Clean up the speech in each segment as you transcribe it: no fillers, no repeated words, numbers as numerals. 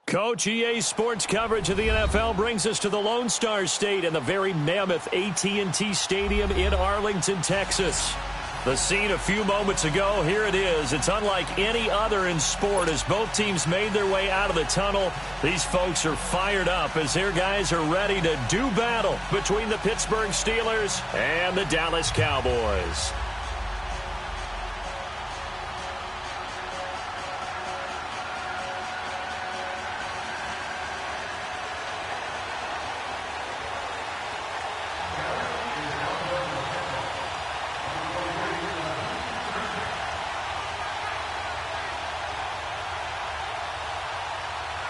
Coach, EA Sports coverage of the NFL brings us to the Lone Star State and the very mammoth AT&T Stadium in Arlington, Texas. The scene a few moments ago, here it is. It's unlike any other in sport as both teams made their way out of the tunnel. These folks are fired up as their guys are ready to do battle between the Pittsburgh Steelers and the Dallas Cowboys.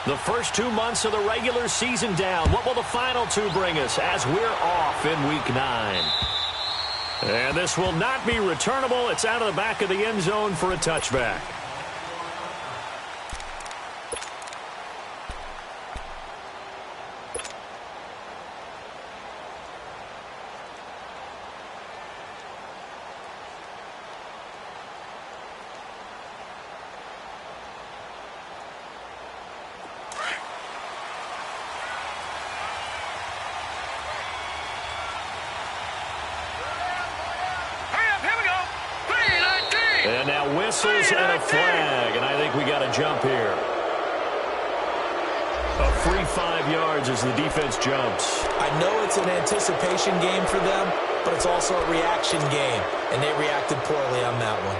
The first 2 months of the regular season down. What will the final two bring us as we're off in Week 9? And this will not be returnable. It's out of the back of the end zone for a touchback. And now whistles and a flag, and I think we got a jump here. A free 5 yards as the defense jumps. I know it's an anticipation game for them, but it's also a reaction game, and they reacted poorly on that one.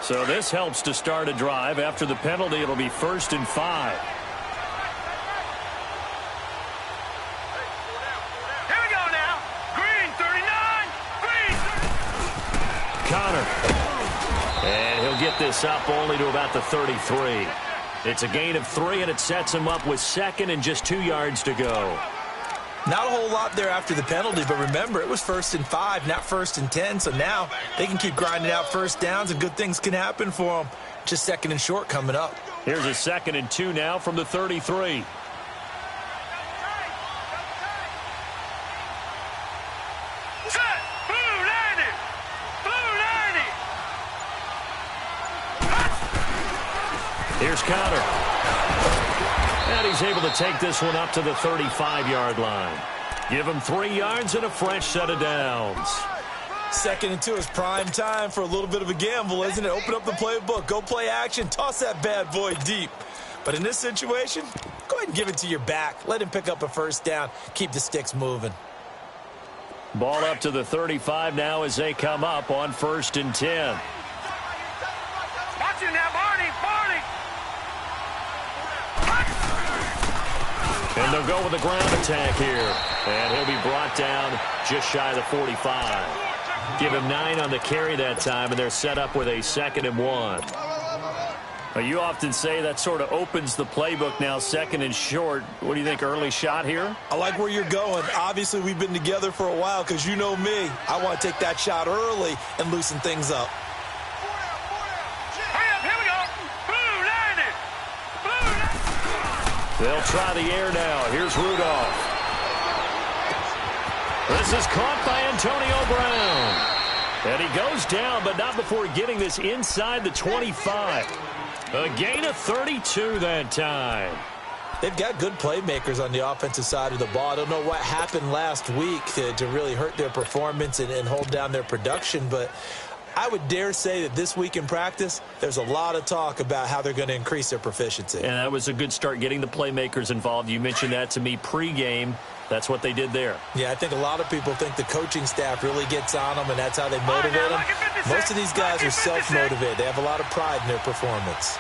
So this helps to start a drive. After the penalty, it'll be 1st and 5. Here we go now. Green, 39. Green. Connor. And he'll get this up only to about the 33. It's a gain of 3, and it sets him up with 2nd and just 2 yards to go. Not a whole lot there after the penalty, but remember, it was 1st and 5, not 1st and 10, so now they can keep grinding out first downs, and good things can happen for them. Just 2nd and short coming up. Here's a 2nd and 2 now from the 33. Set. Blue 90. Blue 90. Here's Connor. And he's able to take this one up to the 35-yard line. Give him 3 yards and a fresh set of downs. 2nd and 2 is prime time for a little bit of a gamble, isn't it? Open up the playbook, go play action, toss that bad boy deep. But in this situation, go ahead and give it to your back. Let him pick up a first down. Keep the sticks moving. Ball up to the 35 now as they come up on 1st and 10. Watch it now, Barney. Barney. And they'll go with a ground attack here. And he'll be brought down just shy of the 45. Give him 9 on the carry that time, and they're set up with a 2nd and 1. Now, you often say that sort of opens the playbook now, 2nd and short. What do you think, early shot here? I like where you're going. Obviously, we've been together for a while because you know me. I want to take that shot early and loosen things up. They'll try the air now. Here's Rudolph. This is caught by Antonio Brown. And he goes down, but not before getting this inside the 25. A gain of 32 that time. They've got good playmakers on the offensive side of the ball. I don't know what happened last week to really hurt their performance and hold down their production, but I would dare say that this week in practice, there's a lot of talk about how they're going to increase their proficiency. And that was a good start, getting the playmakers involved. You mentioned that to me pregame. That's what they did there. Yeah, I think a lot of people think the coaching staff really gets on them, and that's how they motivate them. Most of these guys are self-motivated. They have a lot of pride in their performance.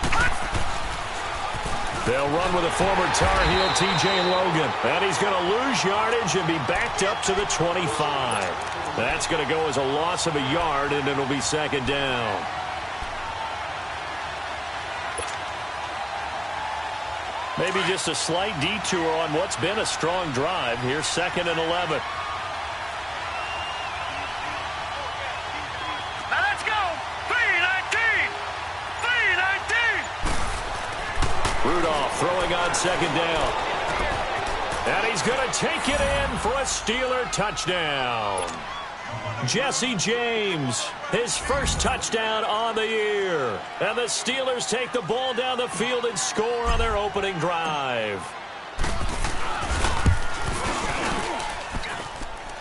They'll run with a former Tar Heel, T.J. Logan. And he's going to lose yardage and be backed up to the 25. That's going to go as a loss of a yard, and it'll be 2nd down. Maybe just a slight detour on what's been a strong drive. Here's 2nd and 11. Now let's go. 3-19. 3-19. Rudolph throwing on 2nd down. And he's going to take it in for a Steeler touchdown. Jesse James, his first touchdown on the year. And the Steelers take the ball down the field and score on their opening drive.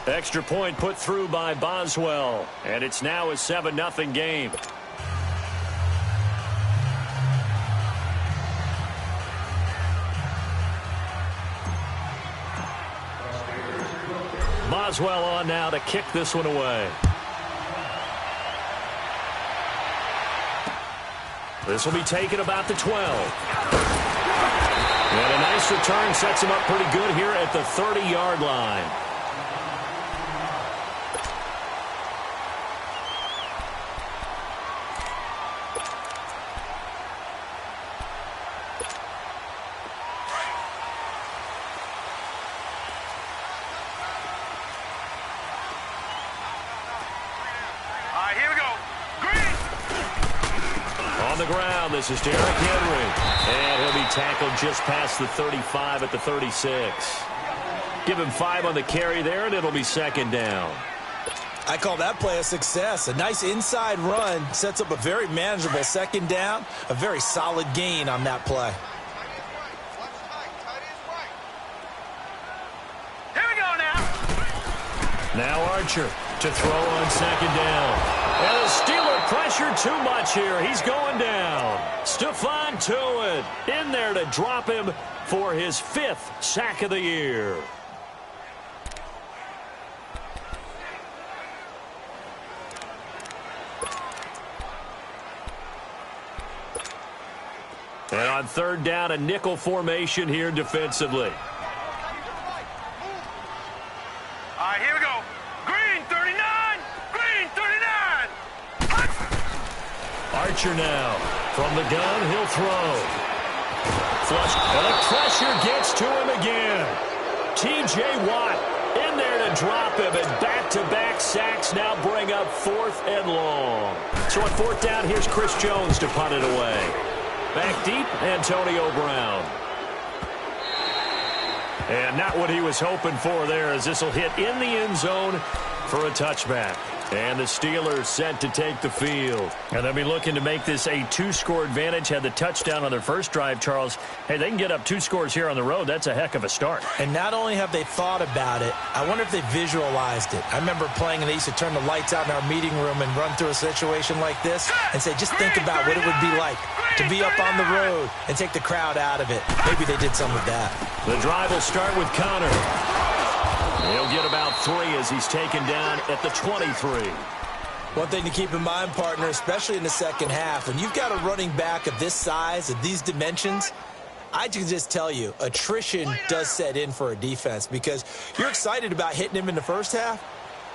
Extra point put through by Boswell. And it's now a 7-0 game. Boswell on now to kick this one away. This will be taken about the 12. And a nice return sets him up pretty good here at the 30-yard line. This is Derrick Henry, and he'll be tackled just past the 35 at the 36. Give him 5 on the carry there, and it'll be second down. I call that play a success. A nice inside run sets up a very manageable second down, a very solid gain on that play. Here we go now. Now Archer to throw on second down. And the Steeler pressure too much here. He's going down. Stephon Tuitt in there to drop him for his 5th sack of the year. And on third down, a nickel formation here defensively. All right, here we go. Green 39. Green 39. Archer now. From the gun, he'll throw. Flush. And the pressure gets to him again. T.J. Watt in there to drop him. And back-to-back sacks now bring up 4th and long. So on 4th down, here's Chris Jones to punt it away. Back deep, Antonio Brown. And not what he was hoping for there, as this will hit in the end zone for a touchback. And the Steelers set to take the field. And they'll be looking to make this a 2-score advantage. Had the touchdown on their first drive, Charles. Hey, they can get up 2 scores here on the road. That's a heck of a start. And not only have they thought about it, I wonder if they visualized it. I remember playing, and they used to turn the lights out in our meeting room and run through a situation like this and say, just think about what it would be like to be up on the road and take the crowd out of it. Maybe they did some of that. The drive will start with Connor. He'll get about 3 as he's taken down at the 23. One thing to keep in mind, partner, especially in the second half, when you've got a running back of this size, of these dimensions, I can just tell you, attrition does set in for a defense because you're excited about hitting him in the first half.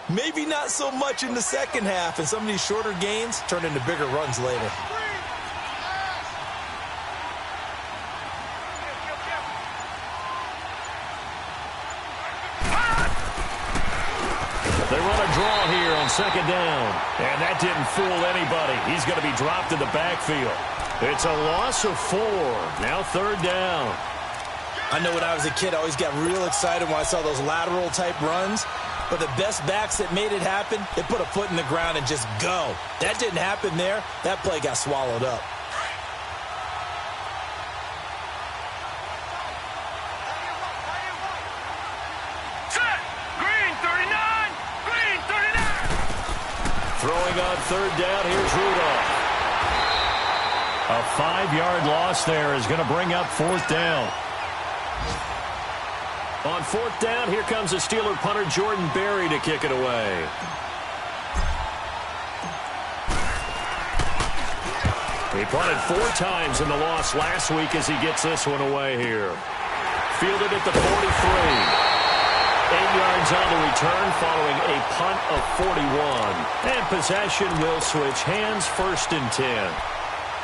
Maybe not so much in the second half, and some of these shorter gains turn into bigger runs later. They run a draw here on second down. And that didn't fool anybody. He's going to be dropped in the backfield. It's a loss of 4. Now third down. I know when I was a kid, I always got real excited when I saw those lateral-type runs. But the best backs that made it happen, they put a foot in the ground and just go. That didn't happen there. That play got swallowed up. Throwing on third down, here's Rudolph. A 5-yard loss there is going to bring up 4th down. On 4th down, here comes the Steeler punter Jordan Berry to kick it away. He punted 4 times in the loss last week as he gets this one away here. Fielded at the 43. 8 yards on the return following a punt of 41. And possession will switch hands, 1st and 10.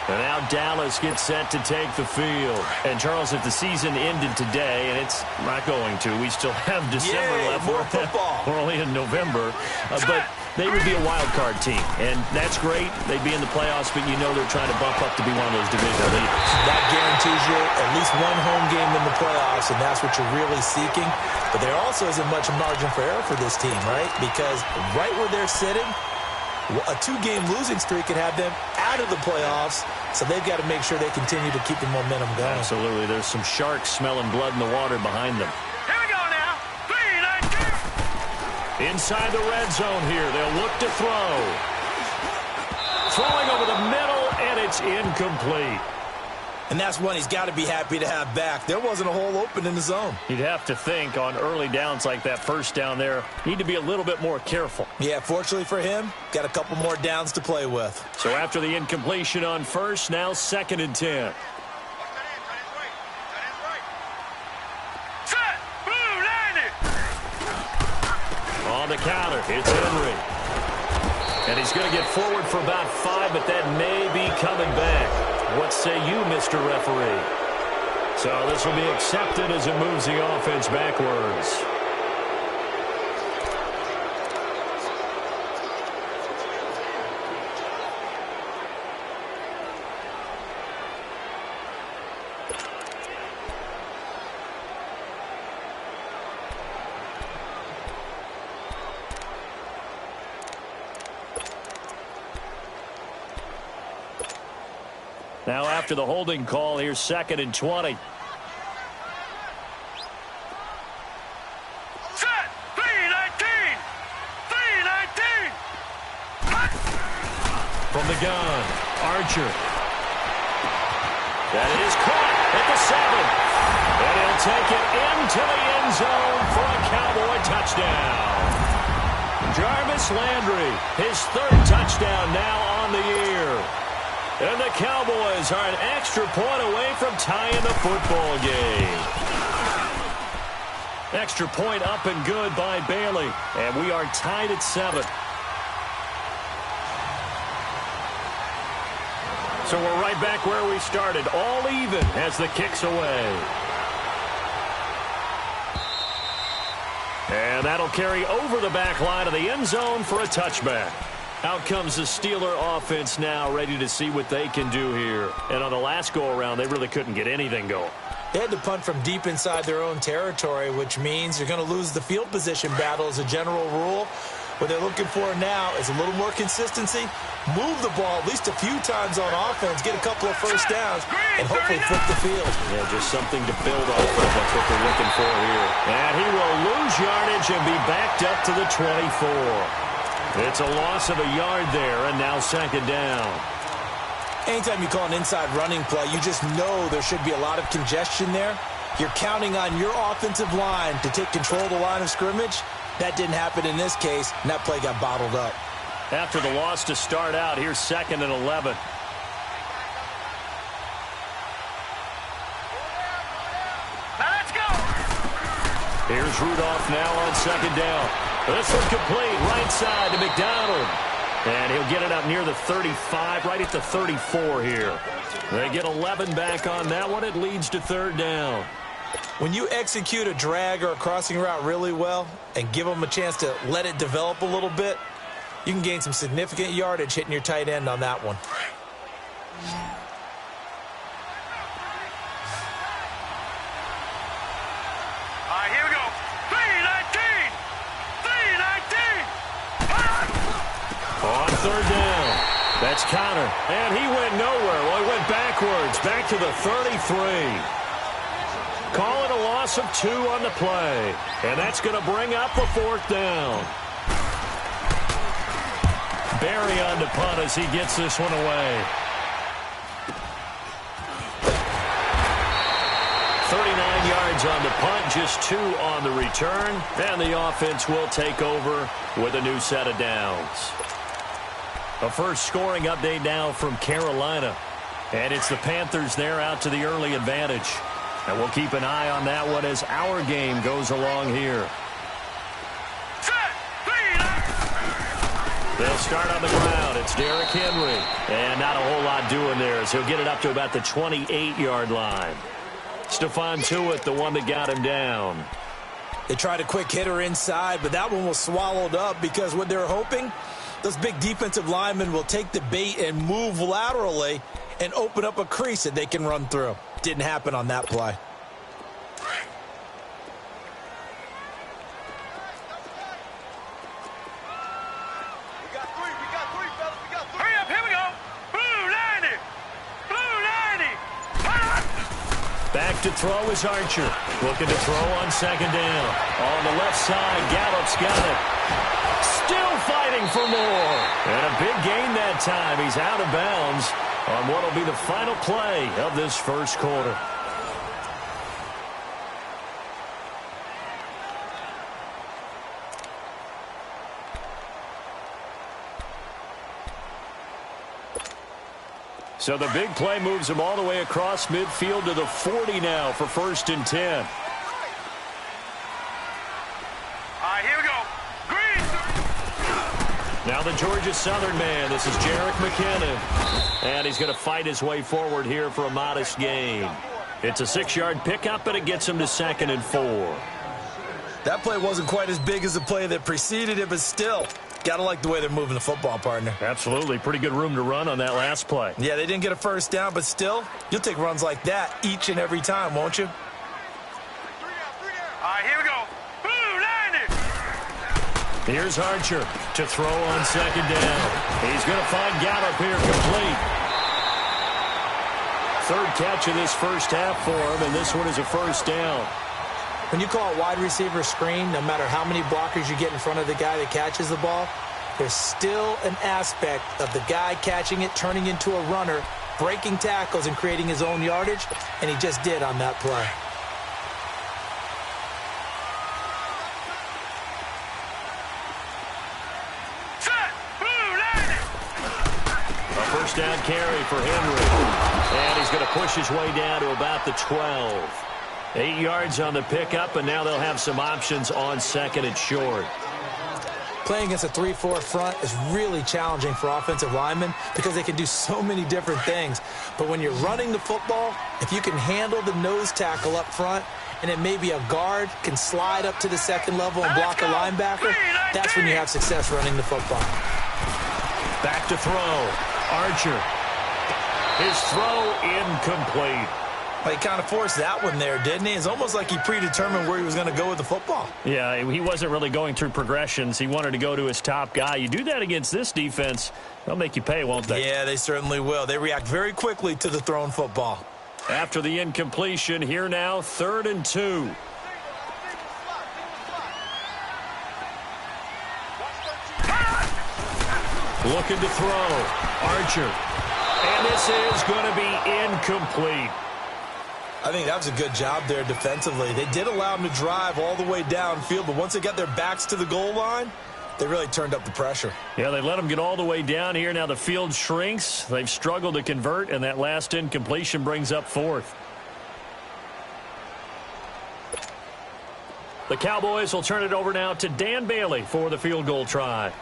And now Dallas gets set to take the field. And, Charles, if the season ended today, and it's not going to, we still have December left. More football. We're only in November. But they would be a wild card team. And that's great. They'd be in the playoffs, but you know they're trying to bump up to be one of those division leaders. That guarantees you at least one home game in the playoffs, and that's what you're really seeking. But there also isn't much margin for error for this team, right? Because right where they're sitting, a 2-game losing streak could have them out of the playoffs, so they've got to make sure they continue to keep the momentum going. Absolutely. There's some sharks smelling blood in the water behind them. Here we go now. 3-19. Inside the red zone here. They'll look to throw. Throwing over the middle, and it's incomplete. And that's one he's got to be happy to have back. There wasn't a hole open in the zone. You'd have to think on early downs like that first down there, need to be a little bit more careful. Yeah, fortunately for him, got a couple more downs to play with. So after the incompletion on first, now 2nd and 10. Set. Blue, landed. On the counter, it's Henry. And he's going to get forward for about 5, but that may be coming back. What say you, Mr. Referee? So this will be accepted as it moves the offense backwards. Now after the holding call, here's 2nd and 20. Set. 3-19. 3-19. From the gun, Archer. That is caught at the 7. And he'll take it into the end zone for a Cowboy touchdown. Jarvis Landry, his 3rd touchdown now on the year. And the Cowboys are an extra point away from tying the football game. Extra point up and good by Bailey. And we are tied at 7. So we're right back where we started. All even as the kick's away. And that'll carry over the back line of the end zone for a touchback. Out comes the Steeler offense now, ready to see what they can do here. And on the last go-around, they really couldn't get anything going. They had to punt from deep inside their own territory, which means you're going to lose the field position battle as a general rule. What they're looking for now is a little more consistency, move the ball at least a few times on offense, get a couple of first downs, and hopefully flip the field. Yeah, just something to build off of. That's what they're looking for here. And he will lose yardage and be backed up to the 24. It's a loss of a yard there, and now 2nd down. Anytime you call an inside running play, you just know there should be a lot of congestion there. You're counting on your offensive line to take control of the line of scrimmage. That didn't happen in this case, and that play got bottled up. After the loss to start out, here's 2nd and 11. Now let's go. Here's Rudolph now on 2nd down. This one complete, right side to McDonald. And he'll get it up near the 35, right at the 34 here. They get 11 back on that one. It leads to 3rd down. When you execute a drag or a crossing route really well and give them a chance to let it develop a little bit, you can gain some significant yardage hitting your tight end on that one. All right, here we go. 3-19. 3-19. On 3rd down. That's Connor. And he went nowhere. Well, he went backwards, back to the 33. Call it a loss of 2 on the play. And that's going to bring up a 4th down. Barry on the punt as he gets this one away. 39 yards on the punt, just 2 on the return. And the offense will take over with a new set of downs. A first scoring update now from Carolina. And it's the Panthers there out to the early advantage. And we'll keep an eye on that one as our game goes along here. Set. 3-19. They'll start on the ground. It's Derrick Henry. And not a whole lot doing there as he'll get it up to about the 28-yard line. Stephon Tuitt, the one that got him down. They tried a quick hitter inside, but that one was swallowed up because what they're hoping, those big defensive linemen will take the bait and move laterally and open up a crease that they can run through. Didn't happen on that play. Back to throw is Archer. Looking to throw on second down. On the left side, Gallup's got it. Still fighting for more. And a big gain that time. He's out of bounds on what will be the final play of this first quarter. So the big play moves him all the way across midfield to the 40 now for 1st and 10. All right, here we go. Green. Now the Georgia Southern man. This is Jerick McKinnon. And he's going to fight his way forward here for a modest gain. It's a 6-yard pickup, and it gets him to 2nd and 4. That play wasn't quite as big as the play that preceded it, but still, got to like the way they're moving the football, partner. Absolutely. Pretty good room to run on that last play. Yeah, they didn't get a first down, but still, you'll take runs like that each and every time, won't you? All right, here we go. Blue 90. Here's Archer to throw on second down. He's going to find Gallup here complete. 3rd catch of this first half for him, and this one is a first down. When you call it wide receiver screen, no matter how many blockers you get in front of the guy that catches the ball, there's still an aspect of the guy catching it, turning into a runner, breaking tackles and creating his own yardage, and he just did on that play. Set. Blue 90. A first down carry for Henry. And he's going to push his way down to about the 12. 8 yards on the pickup, and now they'll have some options on 2nd and short. Playing against a 3-4 front is really challenging for offensive linemen because they can do so many different things. But when you're running the football, if you can handle the nose tackle up front, and then maybe a guard can slide up to the 2nd level and block a linebacker, that's when you have success running the football. Back to throw. Archer. His throw incomplete. Well, he kind of forced that one there, didn't he? It's almost like he predetermined where he was going to go with the football. Yeah, he wasn't really going through progressions. He wanted to go to his top guy. You do that against this defense, they'll make you pay, won't they? Yeah, they certainly will. They react very quickly to the thrown football. After the incompletion, here now, 3rd and 2. Looking to throw. Archer. And this is going to be incomplete. I think that was a good job there defensively. They did allow them to drive all the way downfield, but once they got their backs to the goal line, they really turned up the pressure. Yeah, they let them get all the way down here. Now the field shrinks. They've struggled to convert, and that last incompletion brings up 4th. The Cowboys will turn it over now to Dan Bailey for the field goal try.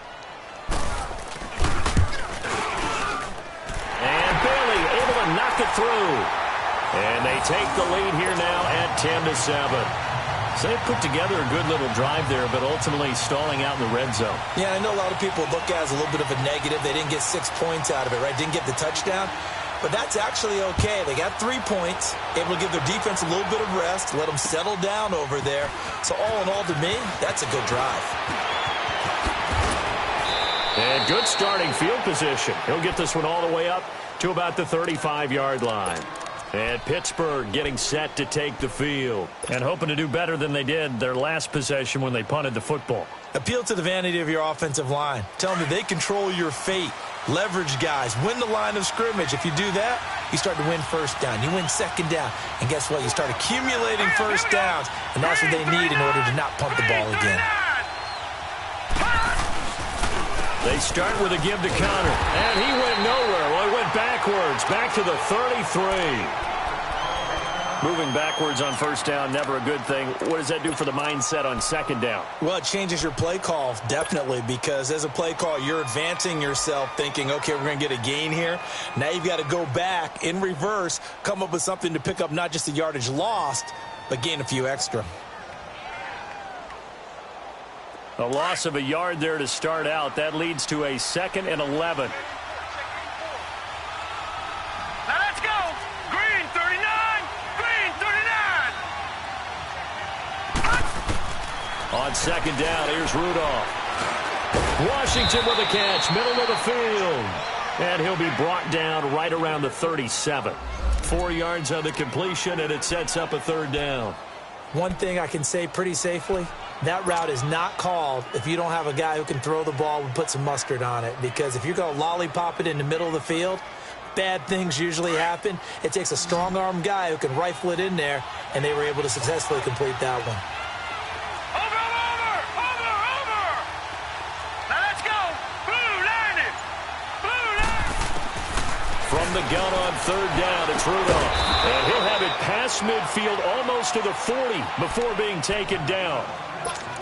And Bailey able to knock it through. And they take the lead here now at 10-7. So they put together a good little drive there, but ultimately stalling out in the red zone. Yeah, I know a lot of people look at it as a little bit of a negative. They didn't get 6 points out of it, right? Didn't get the touchdown. But that's actually okay. They got 3 points, able to give their defense a little bit of rest, let them settle down over there. So all in all, to me, that's a good drive. And good starting field position. He'll get this one all the way up to about the 35-yard line. And Pittsburgh getting set to take the field and hoping to do better than they did their last possession when they punted the football. Appeal to the vanity of your offensive line. Tell them that they control your fate. Leverage guys. Win the line of scrimmage. If you do that, you start to win first down. You win second down. And guess what? You start accumulating first downs. And that's what they need in order to not punt the ball again. They start with a give to Connor. And he went nowhere. Well, he went backwards. Back to the 33. Moving backwards on first down, never a good thing. What does that do for the mindset on second down? Well, it changes your play call, definitely, because as a play call, you're advancing yourself thinking, okay, we're going to get a gain here. Now you've got to go back in reverse, come up with something to pick up not just the yardage lost, but gain a few extra. A loss of a yard there to start out. That leads to a 2nd and 11. Now let's go. Green 39. Green 39. On second down, here's Rudolph. Washington with a catch, middle of the field. And he'll be brought down right around the 37. 4 yards on the completion, and it sets up a 3rd down. One thing I can say pretty safely, that route is not called if you don't have a guy who can throw the ball and put some mustard on it. Because if you're going to lollipop it in the middle of the field, bad things usually happen. It takes a strong-arm guy who can rifle it in there, and they were able to successfully complete that one. Now let's go. Blue line it. Blue line. From the gun on 3rd down, it's Rudolph. And he'll have it past midfield almost to the 40 before being taken down.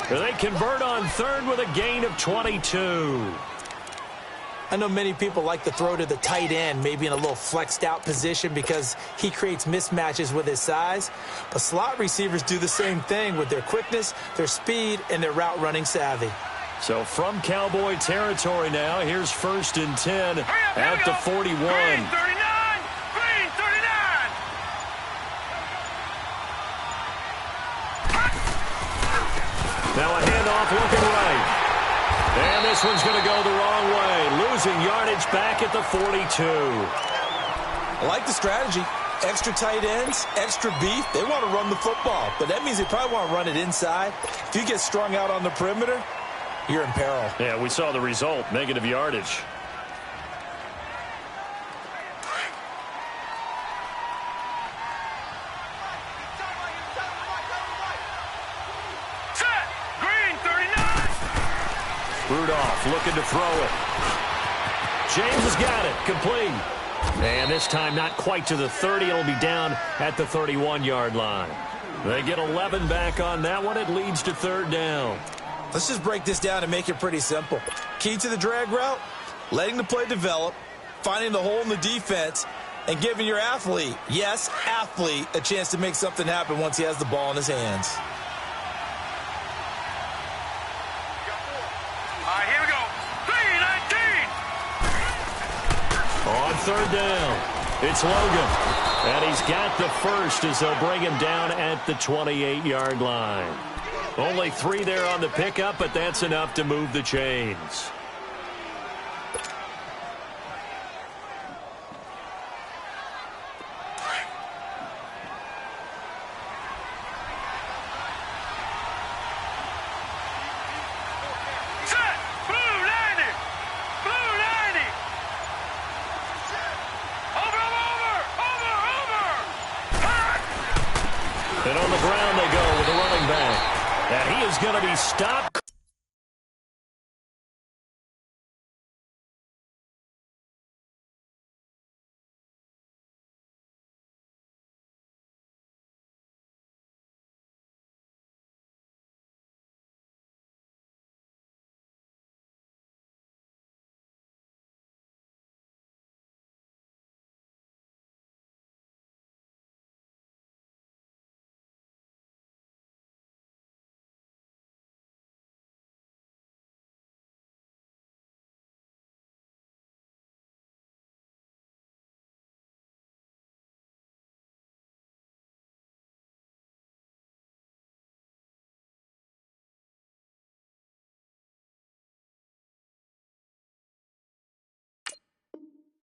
They convert on 3rd with a gain of 22. I know many people like to throw to the tight end, maybe in a little flexed out position because he creates mismatches with his size. But slot receivers do the same thing with their quickness, their speed, and their route running savvy. So from Cowboy territory now, here's 1st and 10 at the 41. Green 39. Green 39. Now a handoff looking right. And this one's going to go the wrong way. Losing yardage back at the 42. I like the strategy. Extra tight ends, extra beef. They want to run the football, but that means they probably want to run it inside. If you get strung out on the perimeter, you're in peril. Yeah, we saw the result, negative yardage. Set. Green 39. Rudolph looking to throw it. James has got it. Complete. And this time not quite to the 30. It'll be down at the 31-yard line. They get 11 back on that one. It leads to 3rd down. Let's just break this down and make it pretty simple. Key to the drag route, letting the play develop, finding the hole in the defense, and giving your athlete, yes, athlete, a chance to make something happen once he has the ball in his hands. All right, here we go. Green 19. On 3rd down, it's Logan. And he's got the first as they'll bring him down at the 28-yard line. Only 3 there on the pickup, but that's enough to move the chains. Set. Blue 90. Blue 90. Over. And on the ground they go with the running back. And he is going to be stopped.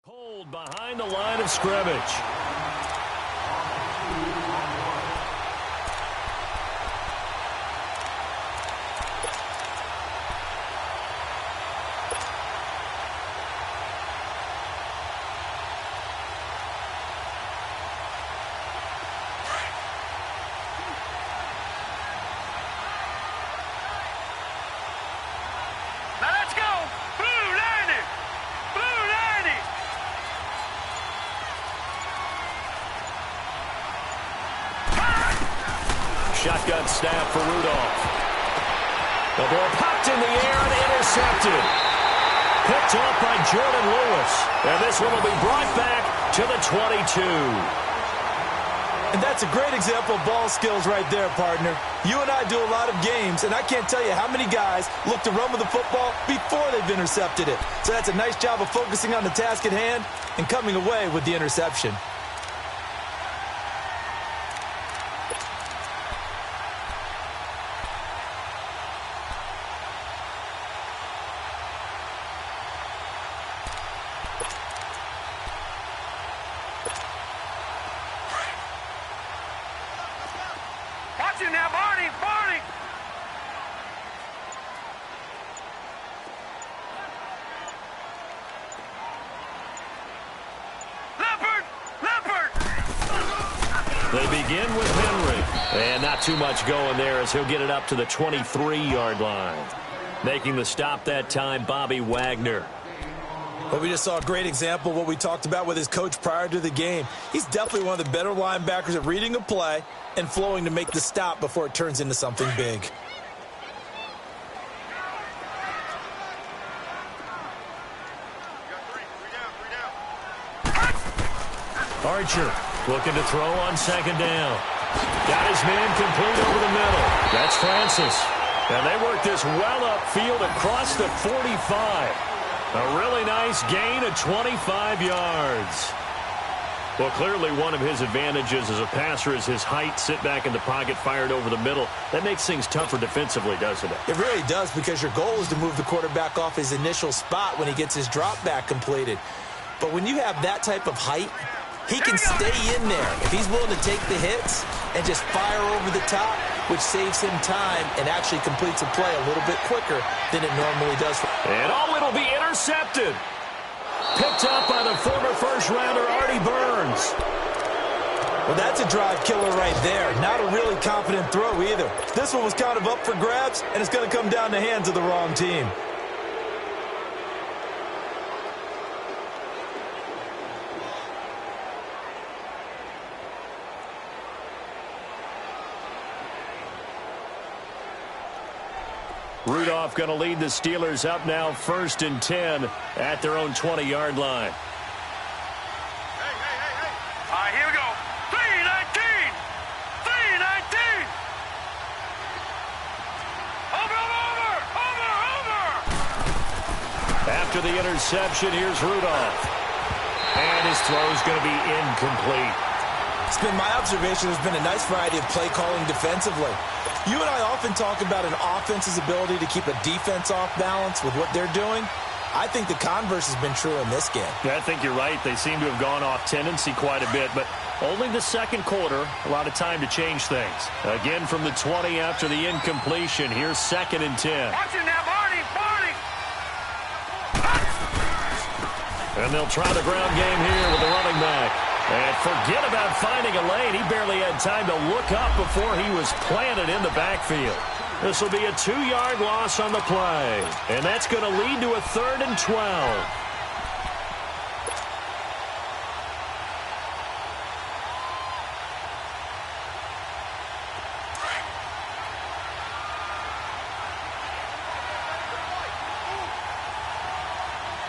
Hold behind the line of scrimmage. Now let's go. Blue 90. Blue 90. snap for Rudolph. The ball popped in the air and intercepted. Picked off by Jordan Lewis. And this one will be brought back to the 22. And that's a great example of ball skills right there, partner. You and I do a lot of games, and I can't tell you how many guys look to run with the football before they've intercepted it. So that's a nice job of focusing on the task at hand and coming away with the interception. Watch it now, Barney! Barney! Leopard! Leopard! They begin with Henry. And not too much going there as he'll get it up to the 23-yard line. Making the stop that time, Bobby Wagner. Well, we just saw a great example of what we talked about with his coach prior to the game. He's definitely one of the better linebackers at reading a play and flowing to make the stop before it turns into something big. Archer looking to throw on second down. Got his man complete over the middle. That's Francis. And they work this well upfield across the 45. A really nice gain of 25 yards. Well, clearly one of his advantages as a passer is his height. Sit back in the pocket, fired over the middle. That makes things tougher defensively, doesn't it? It really does, because your goal is to move the quarterback off his initial spot when he gets his drop back completed. But when you have that type of height, he can stay in there if he's willing to take the hits and just fire over the top, which saves him time and actually completes a play a little bit quicker than it normally does. And it'll be intercepted. Picked up by the former first-rounder, Artie Burns. Well, that's a drive killer right there. Not a really confident throw either. This one was kind of up for grabs, and it's going to come down the hands of the wrong team. Rudolph going to lead the Steelers up now 1st and 10 at their own 20-yard line. All right, here we go. 319! 319! Over! After the interception, here's Rudolph. And his throw is going to be incomplete. It's been my observation there's been a nice variety of play calling defensively. You and I often talk about an offense's ability to keep a defense off balance with what they're doing. I think the converse has been true in this game. Yeah, I think you're right. They seem to have gone off tendency quite a bit, but only the second quarter, a lot of time to change things. Again from the 20 after the incompletion. Here's 2nd and 10. Watch it now, Barney! Barney! And they'll try the ground game here with the running back. And forget about finding a lane. He barely had time to look up before he was planted in the backfield. This will be a 2-yard loss on the play. And that's going to lead to a 3rd and 12.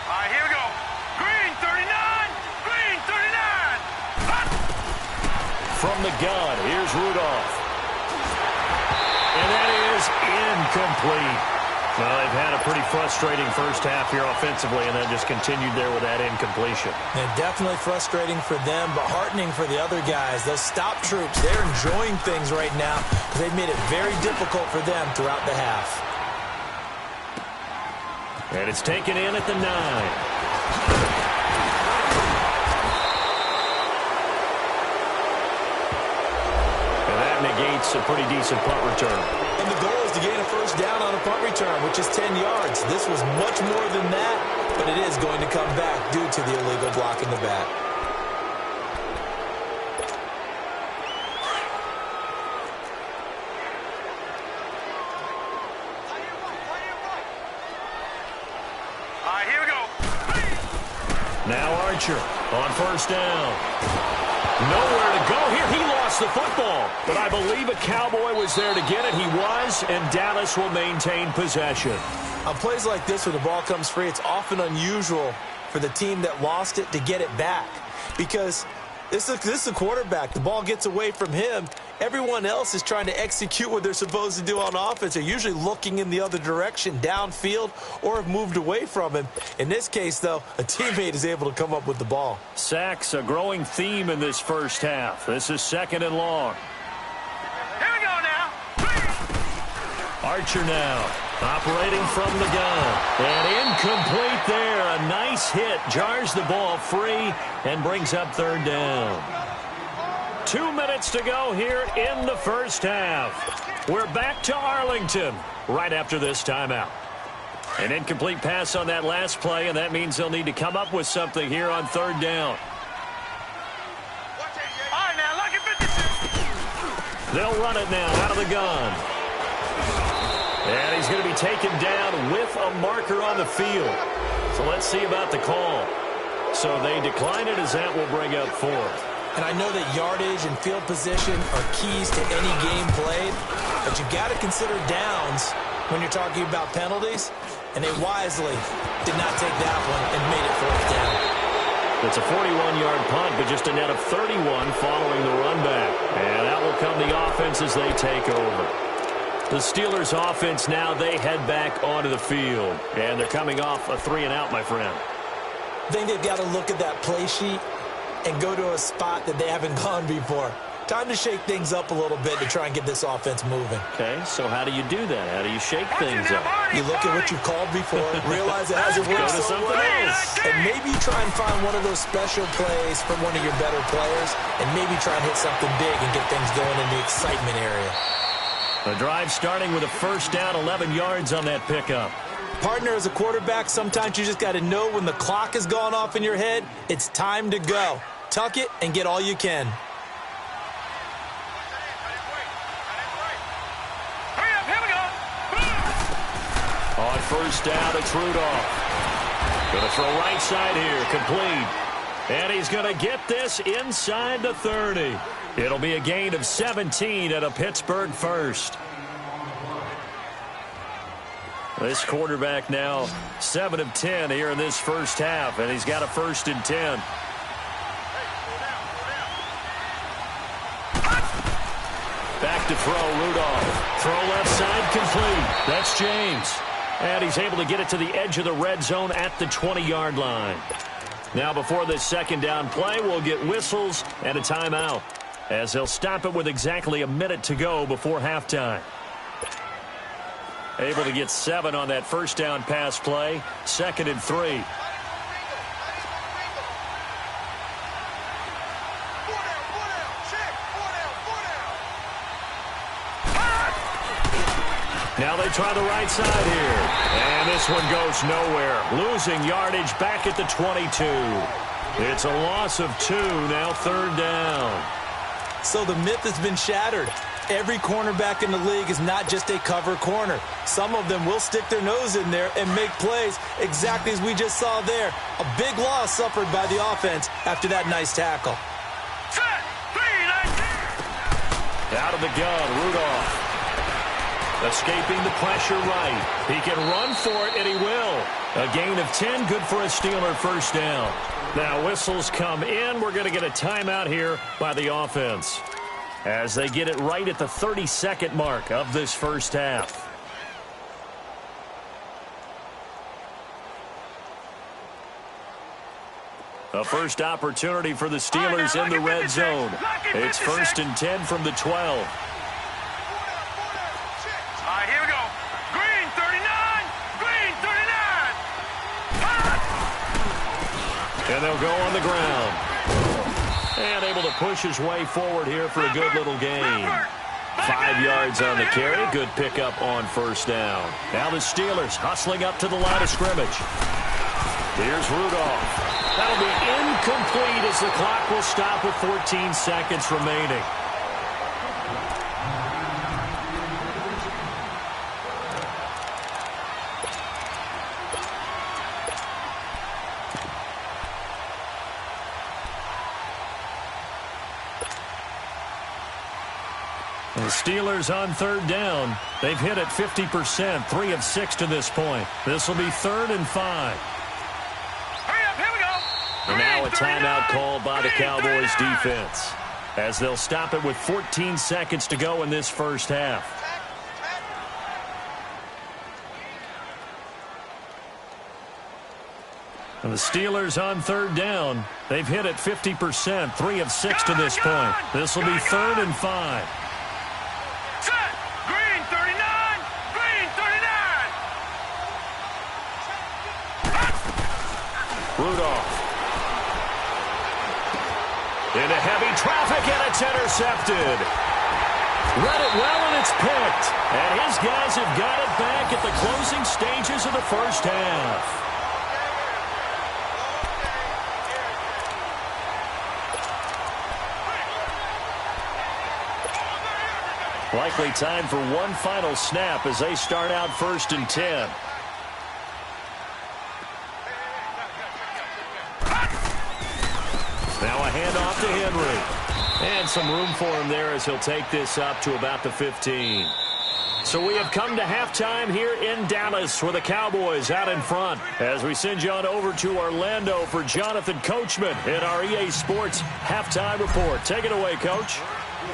All right, here we go. Green 39! Green 39! From the gun, here's Rudolph. And that is incomplete. Well, they've had a pretty frustrating first half here offensively, and then just continued there with that incompletion. And definitely frustrating for them, but heartening for the other guys. Those stop troops, they're enjoying things right now because they've made it very difficult for them throughout the half. And it's taken in at the 9. Negates a pretty decent punt return. And the goal is to gain a first down on a punt return, which is 10 yards. This was much more than that, but it is going to come back due to the illegal block in the back. All right, here we go. Now Archer on 1st down. Nowhere to go here he lost the football. But I believe a Cowboy was there to get it. He was, and Dallas will maintain possession. On plays like this where the ball comes free, it's often unusual for the team that lost it to get it back. Because this is a quarterback. The ball gets away from him. Everyone else is trying to execute what they're supposed to do on offense. They're usually looking in the other direction, downfield, or have moved away from him. In this case, though, a teammate is able to come up with the ball. Sacks, a growing theme in this first half. This is 2nd and long. Here we go now. Archer now, operating from the gun. And incomplete there. A nice hit. Jars the ball free and brings up 3rd down. 2 minutes to go here in the first half. We're back to Arlington right after this timeout. An incomplete pass on that last play, and that means they'll need to come up with something here on 3rd down. All right, now, lucky 56. They'll run it now out of the gun. And he's going to be taken down with a marker on the field. So let's see about the call. So they decline it as that will bring up 4th. And I know that yardage and field position are keys to any game played, but you got to consider downs when you're talking about penalties, and they wisely did not take that one and made it 4th down. It's a 41-yard punt, but just a net of 31 following the run back. And that will come the offense as they take over. The Steelers' offense now, they head back onto the field. And they're coming off a 3-and-out, my friend. I think they've got to look at that play sheet and go to a spot that they haven't gone before. Time to shake things up a little bit to try and get this offense moving. Okay, so how do you do that? How do you shake things up? You look at what you've called before, realize it hasn't worked Go to so something well, else. and maybe try and find one of those special plays from one of your better players, and maybe try and hit something big and get things going in the excitement area. The drive starting with a 1st down, 11 yards on that pickup. Partner, as a quarterback, sometimes you just got to know when the clock has gone off in your head, it's time to go. Tuck it and get all you can. Hurry up, here we go. On 1st down, it's Rudolph. Going to throw right side here, complete. And he's going to get this inside the 30. It'll be a gain of 17 at a Pittsburgh 1st. This quarterback now 7 of 10 here in this first half, and he's got a 1st and 10. Back to throw, Rudolph. Throw left side, complete. That's James. And he's able to get it to the edge of the red zone at the 20-yard line. Now before this 2nd down play, we'll get whistles and a timeout, as they'll stop it with exactly a minute to go before halftime. Able to get 7 on that 1st down pass play. 2nd and 3. Now they try the right side here. And this one goes nowhere. Losing yardage back at the 22. It's a loss of 2, now 3rd down. So the myth has been shattered. Every cornerback in the league is not just a cover corner. Some of them will stick their nose in there and make plays exactly as we just saw there. A big loss suffered by the offense after that nice tackle. Set, 3, 19. Out of the gun, Rudolph. Escaping the pressure right. He can run for it, and he will. A gain of 10, good for a Steeler 1st down. Now whistles come in. We're going to get a timeout here by the offense, as they get it right at the 32nd mark of this first half. A first opportunity for the Steelers in the red zone. It's 1st and 10 from the 12. All right, here we go. Green, 39. Green, 39. And they'll go on the ground. And able to push his way forward here for a good little gain. 5 yards on the carry. Good pickup on 1st down. Now the Steelers hustling up to the line of scrimmage. Here's Rudolph. That'll be incomplete as the clock will stop with 14 seconds remaining. Steelers on third down. They've hit it 50%, 3 of 6 to this point. This will be 3rd and 5. Hurry up, here we go. And now a Green, timeout 39. called by the Green, Cowboys 39. defense, as they'll stop it with 14 seconds to go in this first half. And the Steelers on third down. They've hit it 50%, 3 of 6 to this point. This will be 3rd and 5. Set. Green 39. Green 39. Rudolph. Into heavy traffic, and it's intercepted. Read it well, and it's picked. And his guys have got it back at the closing stages of the first half. Likely time for one final snap as they start out 1st and 10. Now a handoff to Henry. And some room for him there as he'll take this up to about the 15. So we have come to halftime here in Dallas with the Cowboys out in front as we send you on over to Orlando for Jonathan Coachman in our EA Sports Halftime Report. Take it away, Coach.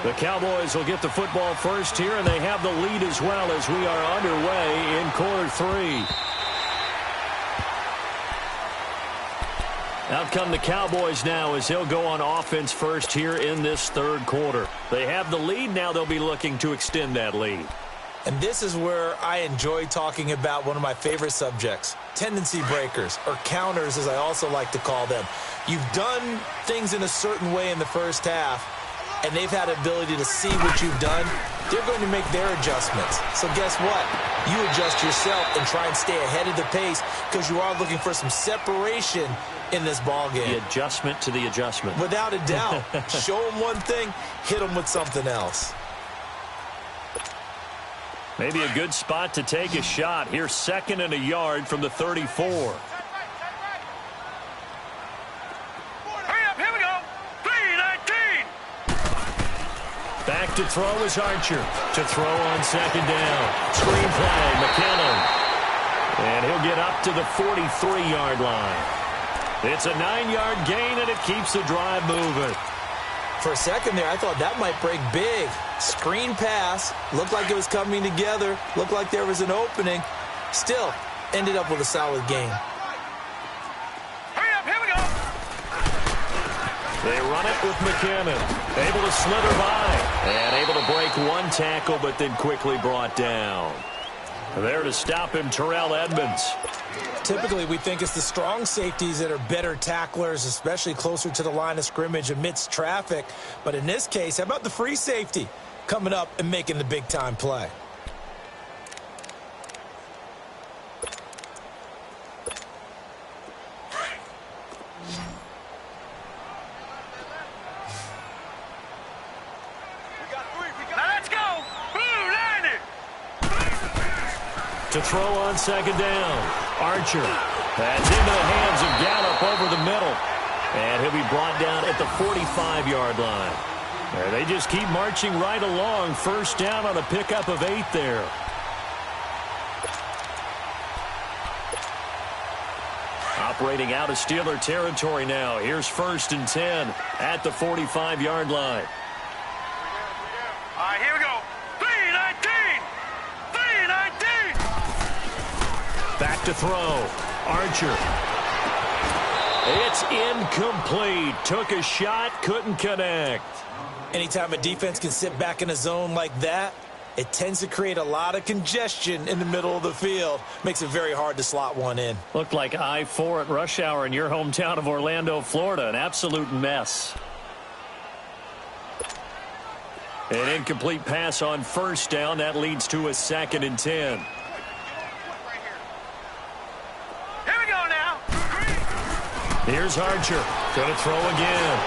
The Cowboys will get the football first here, and they have the lead as well as we are underway in quarter 3. Out come the Cowboys now as they'll go on offense first here in this 3rd quarter. They have the lead. Now they'll be looking to extend that lead. And this is where I enjoy talking about one of my favorite subjects, tendency breakers, or counters as I also like to call them. You've done things in a certain way in the first half, and they've had the ability to see what you've done. They're going to make their adjustments. So guess what? You adjust yourself and try and stay ahead of the pace because you are looking for some separation in this ball game. The adjustment to the adjustment. Without a doubt. Show them one thing, hit them with something else. Maybe a good spot to take a shot. Here's 2nd and a yard from the 34. Hurry up, here we go. 3:19. Back to throw is Archer. To throw on 2nd down. Screen play, McKinnon. And he'll get up to the 43-yard line. It's a 9-yard gain, and it keeps the drive moving. For a second there, I thought that might break big. Screen pass. Looked like it was coming together. Looked like there was an opening. Still, ended up with a solid game. Hurry up, here we go. They run it with McKinnon. Able to slither by. And able to break one tackle, but then quickly brought down. There to stop him, Terrell Edmonds. Typically, we think it's the strong safeties that are better tacklers, especially closer to the line of scrimmage amidst traffic. But in this case, how about the free safety coming up and making the big-time play? Now let's go. Blue 90. To throw on 2nd down. Archer. That's into the hands of Gallup over the middle. And he'll be brought down at the 45-yard line. And they just keep marching right along. 1st down on a pickup of 8 there. Operating out of Steeler territory now. Here's 1st and 10 at the 45-yard line. All right, here we go. 3:19. 3:19. Back to throw. Archer. It's incomplete. Took a shot, couldn't connect. Anytime a defense can sit back in a zone like that, it tends to create a lot of congestion in the middle of the field. Makes it very hard to slot one in. Looked like I-4 at rush hour in your hometown of Orlando, Florida. An absolute mess. An incomplete pass on 1st down. That leads to a 2nd and 10. Here we go now. Here's Archer. Going to throw again.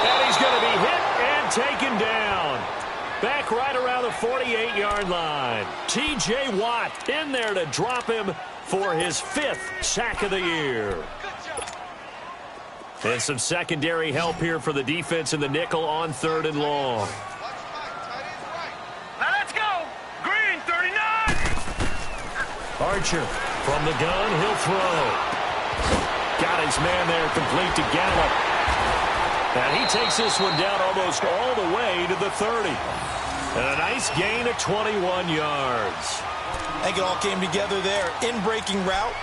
And he's going to be hit and taken down. Back right around the 48-yard line. T.J. Watt in there to drop him for his 5th sack of the year. And some secondary help here for the defense in the nickel on 3rd and long. Archer from the gun, he'll throw. Got his man there, complete to Gallup. And he takes this one down almost all the way to the 30. And a nice gain of 21 yards. I think it all came together there. In-breaking route,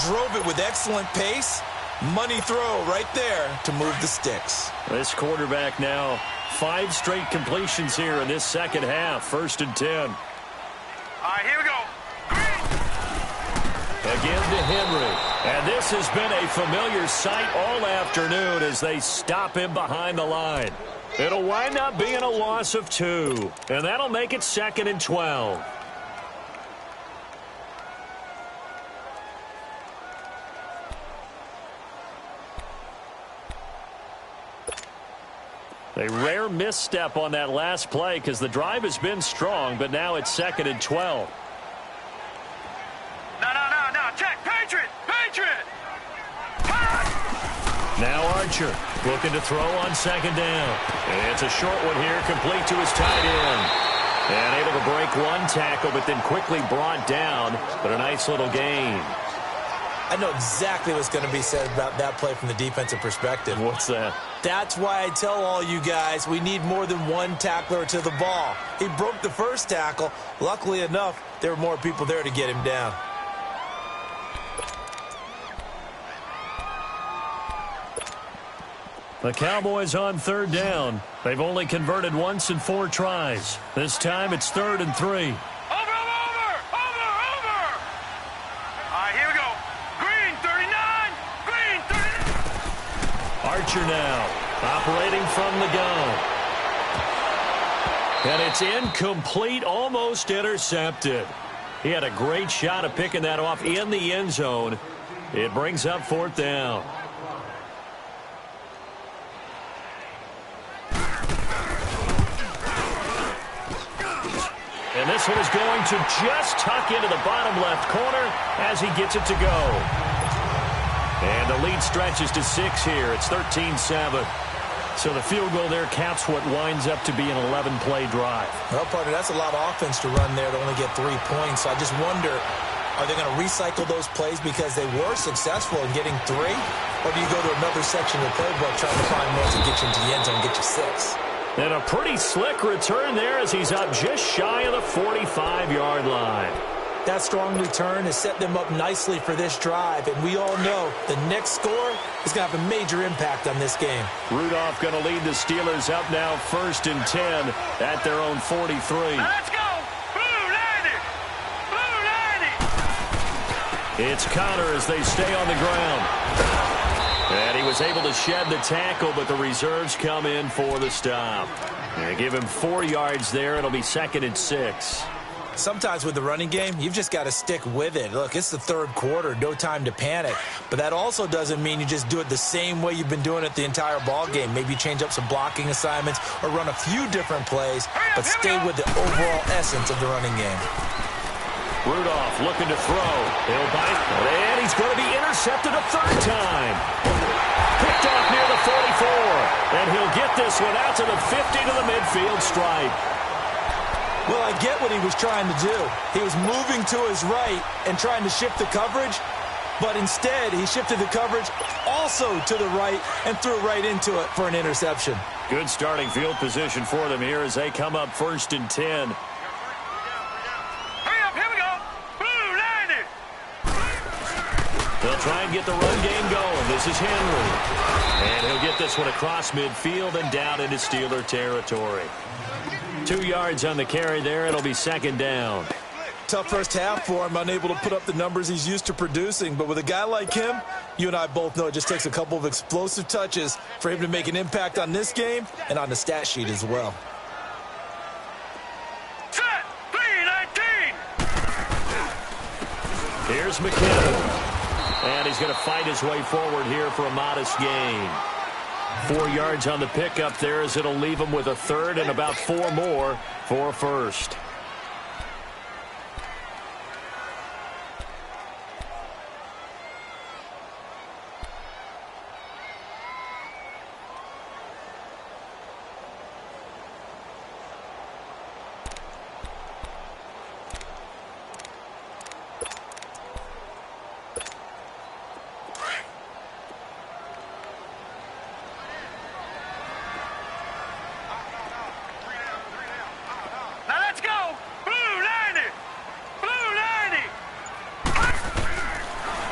drove it with excellent pace. Money throw right there to move the sticks. This quarterback now 5 straight completions here in this second half. 1st and 10. All right, here we go. Again to Henry. And this has been a familiar sight all afternoon as they stop him behind the line. It'll wind up being a loss of 2. And that'll make it 2nd and 12. A rare misstep on that last play because the drive has been strong, but now it's 2nd and 12. No. Check. Patriot. Now Archer looking to throw on 2nd down. And it's a short one here, complete to his tight end. And able to break one tackle, but then quickly brought down. But a nice little gain. I know exactly what's going to be said about that play from the defensive perspective. What's that? That's why I tell all you guys we need more than one tackler to the ball. He broke the first tackle. Luckily enough, there were more people there to get him down. The Cowboys on 3rd down. They've only converted once in 4 tries. This time it's 3rd and 3. Over. All right, here we go. Green 39. Archer now operating from the gun. And it's incomplete, almost intercepted. He had a great shot at picking that off in the end zone. It brings up 4th down. And this one is going to just tuck into the bottom left corner as he gets it to go. And the lead stretches to 6 here. It's 13-7. So the field goal there caps what winds up to be an 11-play drive. Well, partner, that's a lot of offense to run there to only get 3 points. So I just wonder, are they going to recycle those plays because they were successful in getting 3? Or do you go to another section of the playbook trying to find ways to get you into the end zone and get you 6? And a pretty slick return there as he's up just shy of the 45-yard line. That strong return has set them up nicely for this drive, and we all know the next score is going to have a major impact on this game. Rudolph going to lead the Steelers up now 1st and 10 at their own 43. Let's go. Blue 90. It's Connor as they stay on the ground. And he was able to shed the tackle, but the reserves come in for the stop. And give him 4 yards there. It'll be 2nd and 6. Sometimes with the running game, you've just got to stick with it. Look, it's the 3rd quarter, no time to panic. But that also doesn't mean you just do it the same way you've been doing it the entire ball game. Maybe change up some blocking assignments or run a few different plays, but stay with the overall essence of the running game. Rudolph looking to throw. He'll bite, and he's going to be intercepted a 3rd time. Picked off near the 44, and he'll get this one out to the 50 to the midfield stripe. Well, I get what he was trying to do. He was moving to his right and trying to shift the coverage, but instead he shifted the coverage also to the right and threw right into it for an interception. Good starting field position for them here as they come up 1st and 10. Hurry up, here we go. Blue 90. They'll try and get the run game going. This is Henry. And he'll get this one across midfield and down into Steeler territory. 2 yards on the carry there. It'll be 2nd down. Tough first half for him, unable to put up the numbers he's used to producing. But with a guy like him, you and I both know it just takes a couple of explosive touches for him to make an impact on this game and on the stat sheet as well. Set. 3-19. Here's McKinnon. And he's going to fight his way forward here for a modest gain. 4 yards on the pickup there as it'll leave him with a 3rd and about 4 more for a 1st.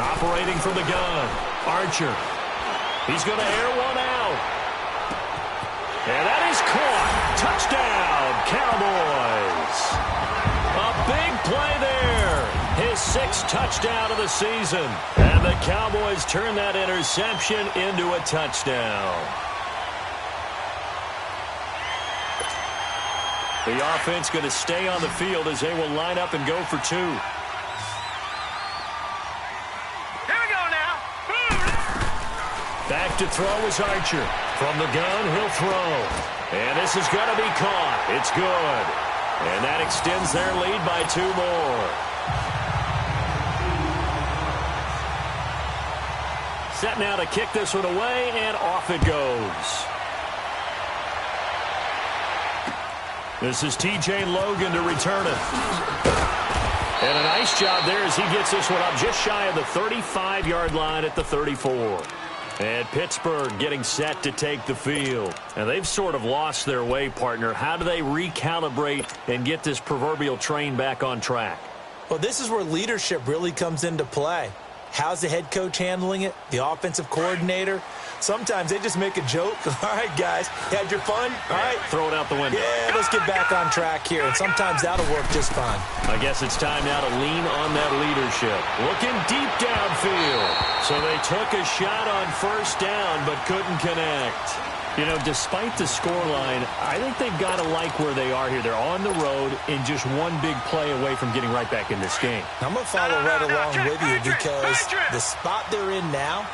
Operating from the gun, Archer. He's going to air one out. And that is caught. Touchdown, Cowboys. A big play there. His 6th touchdown of the season. And the Cowboys turn that interception into a touchdown. The offense going to stay on the field as they will line up and go for 2. Back to throw is Archer. From the gun, he'll throw. And this is going to be caught. It's good. And that extends their lead by 2 more. Set now to kick this one away, and off it goes. This is T.J. Logan to return it. And a nice job there as he gets this one up just shy of the 35-yard line at the 34. And Pittsburgh getting set to take the field. And they've sort of lost their way, partner. How do they recalibrate and get this proverbial train back on track? Well, this is where leadership really comes into play. How's the head coach handling it? The offensive coordinator? Sometimes they just make a joke. All right, guys, you had your fun? All right. Throw it out the window. Yeah, let's get back on track here. And sometimes that'll work just fine. I guess it's time now to lean on that leadership. Looking deep downfield. So they took a shot on first down but couldn't connect. You know, despite the scoreline, I think they've got to like where they are here. They're on the road and just one big play away from getting right back in this game. I'm going to follow right along with you because the spot they're in now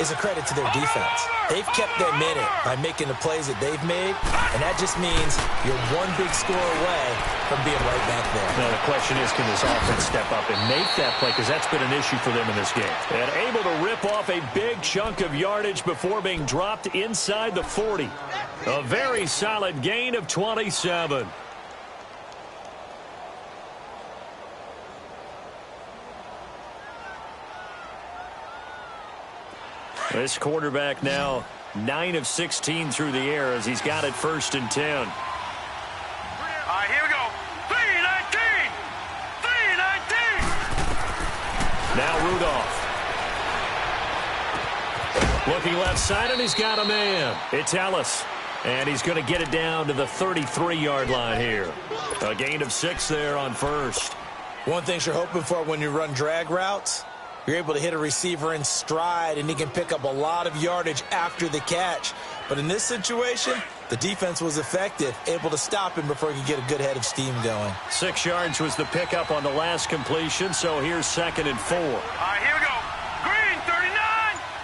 is a credit to their defense. They've kept them in it by making the plays that they've made, and that just means you're one big score away from being right back there. Now, the question is, can this offense step up and make that play? Because that's been an issue for them in this game. And able to rip off a big chunk of yardage before being dropped inside the 40. A very solid gain of 27. This quarterback now 9 of 16 through the air as he's got it 1st and 10. All right, here we go. 3-19. 3-19. Now Rudolph. Looking left side, and he's got a man. It's Ellis. And he's going to get it down to the 33-yard line here. A gain of 6 there on 1st. One thing you're hoping for when you run drag routes, you're able to hit a receiver in stride, and he can pick up a lot of yardage after the catch. But in this situation, the defense was effective, able to stop him before he could get a good head of steam going. 6 yards was the pickup on the last completion, so here's 2nd and 4. All right, here we go. Green 39.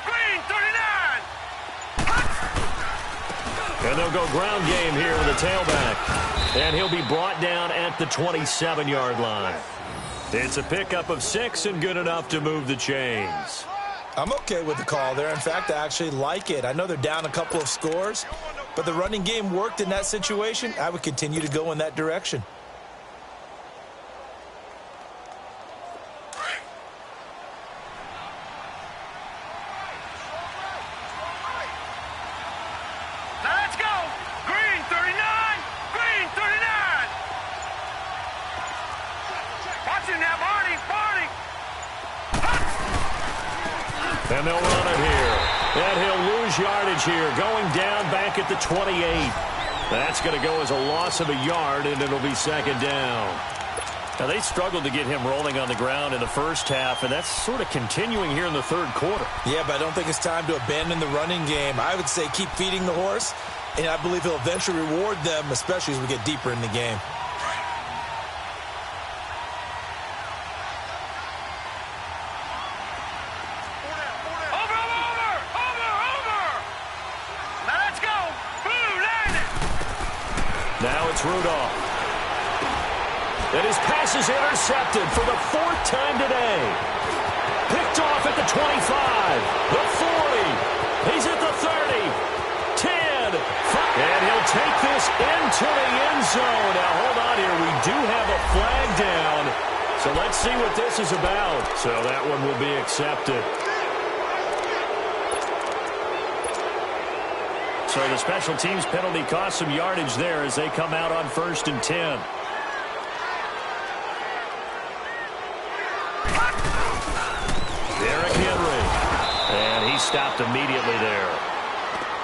Green 39. And they'll go ground game here with the tailback. And he'll be brought down at the 27-yard line. It's a pickup of 6 and good enough to move the chains. I'm okay with the call there. In fact, I actually like it. I know they're down a couple of scores, but the running game worked in that situation. I would continue to go in that direction. Now let's go. Green 39. Green 39. Watch him now, Barney. Barney. And they'll run it here. And he'll lose yardage here, going down back at the 28. That's going to go as a loss of a yard, and it'll be 2nd down. Now, they struggled to get him rolling on the ground in the first half, and that's sort of continuing here in the 3rd quarter. Yeah, but I don't think it's time to abandon the running game. I would say keep feeding the horse, and I believe he'll eventually reward them, especially as we get deeper in the game. Now it's Rudolph. And his pass is intercepted for the 4th time today. Picked off at the 25, the 40. He's at the 30, 10, 5. And he'll take this into the end zone. Now, hold on here. We do have a flag down. So let's see what this is about. So that one will be accepted. So the special teams penalty cost some yardage there as they come out on 1st and 10. There stopped immediately there.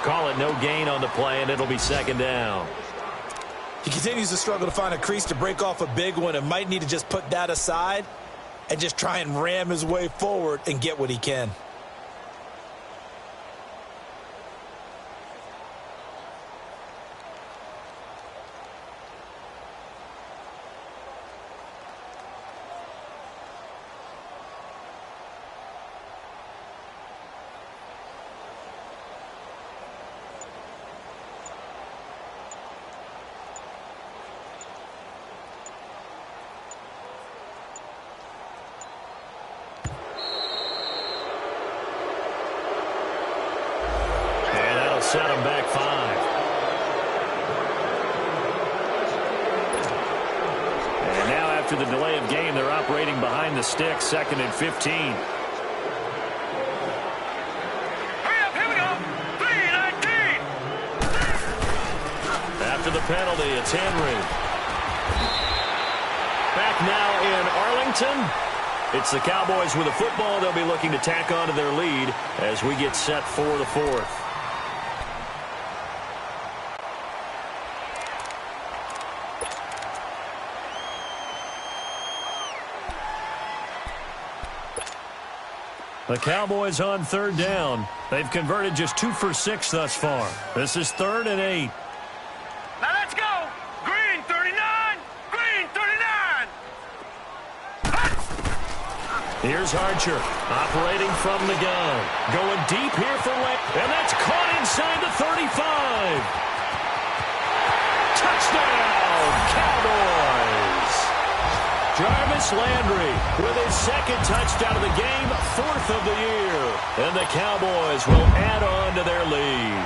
Call it no gain on the play, and it'll be second down. He continues to struggle to find a crease to break off a big one and might need to just put that aside and just try and ram his way forward and get what he can. Set him back 5. And now after the delay of game, they're operating behind the sticks, 2nd and 15. Hurry up, here we go. 3:19. After the penalty, it's Henry. Back now in Arlington. It's the Cowboys with the football. They'll be looking to tack on to their lead as we get set for the 4th. The Cowboys on 3rd down. They've converted just 2 for 6 thus far. This is 3rd and 8. Now let's go. Green 39. Green 39. Here's Archer operating from the gun. Going deep here for Lane. And that's caught inside the 35. Touchdown, Cowboys. Jarvis Landry with his 2nd touchdown of the game, 4th of the year. And the Cowboys will add on to their lead.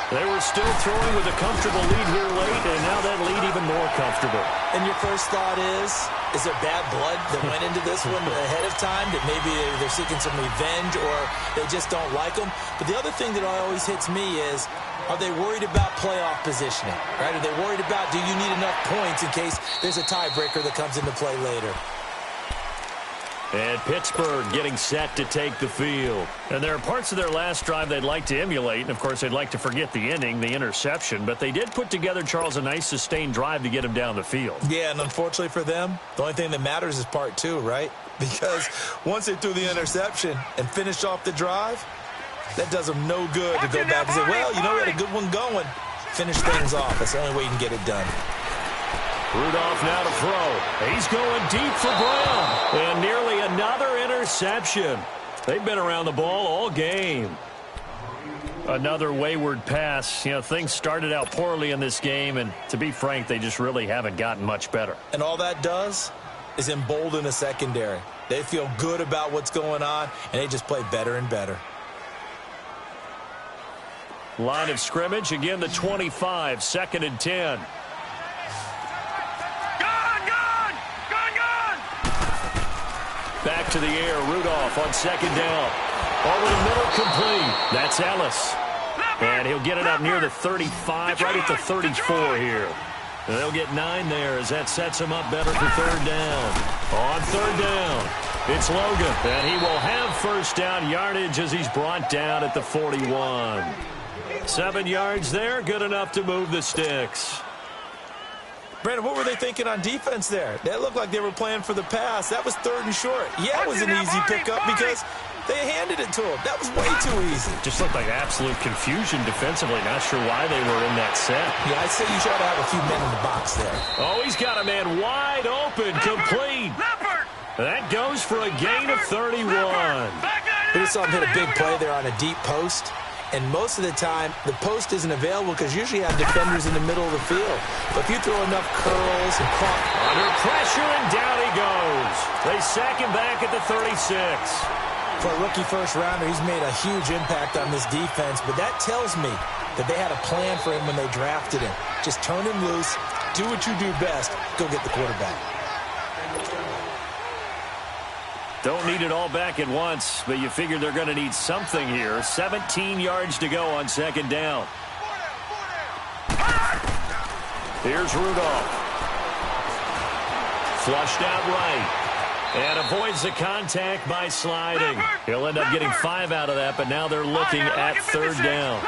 They were still throwing with a comfortable lead here late, and now that lead even more comfortable. And your first thought is there bad blood that went into this one ahead of time, that maybe they're seeking some revenge or they just don't like them? But the other thing that always hits me is, are they worried about playoff positioning, right? Are they worried about, do you need enough points in case there's a tiebreaker that comes into play later? And Pittsburgh getting set to take the field. And there are parts of their last drive they'd like to emulate. And, of course, they'd like to forget the inning, the interception. But they did put together, Charles, a nice sustained drive to get him down the field. Yeah, and unfortunately for them, the only thing that matters is part 2, right? Because once they threw the interception and finished off the drive, that does them no good to go back and say, well, you know, we had a good one going. Finish things off. That's the only way you can get it done. Rudolph now to throw. He's going deep for Brown. And nearly another interception. They've been around the ball all game. Another wayward pass. You know, things started out poorly in this game, and to be frank, they just really haven't gotten much better. And all that does is embolden the secondary. They feel good about what's going on, and they just play better and better. Line of scrimmage, again the 25, 2nd and 10. Back to the air, Rudolph on 2nd down. Over the middle, complete. That's Ellis. And he'll get it up near the 35, right at the 34 here. And they'll get 9 there as that sets him up better for 3rd down. On 3rd down, it's Logan. And he will have 1st down yardage as he's brought down at the 41. 7 yards there, good enough to move the sticks. Brandon, what were they thinking on defense there? That looked like they were playing for the pass. That was 3rd and short. Yeah, it was an easy pickup because they handed it to him. That was way too easy. Just looked like absolute confusion defensively. Not sure why they were in that set. Yeah, I'd say you should have a few men in the box there. Oh, he's got a man wide open, complete. That goes for a gain of 31. We just saw him hit a big play there on a deep post. And most of the time, the post isn't available because usually you have defenders in the middle of the field. But if you throw enough curls and crop under pressure, and down he goes. They sack him back at the 36. For a rookie first-rounder, he's made a huge impact on this defense. But that tells me that they had a plan for him when they drafted him. Just turn him loose, do what you do best, go get the quarterback. Don't need it all back at once, but you figure they're going to need something here. 17 yards to go on 2nd down. Here's Rudolph. Flushed out right. And avoids the contact by sliding. He'll end up getting 5 out of that, but now they're looking at third down.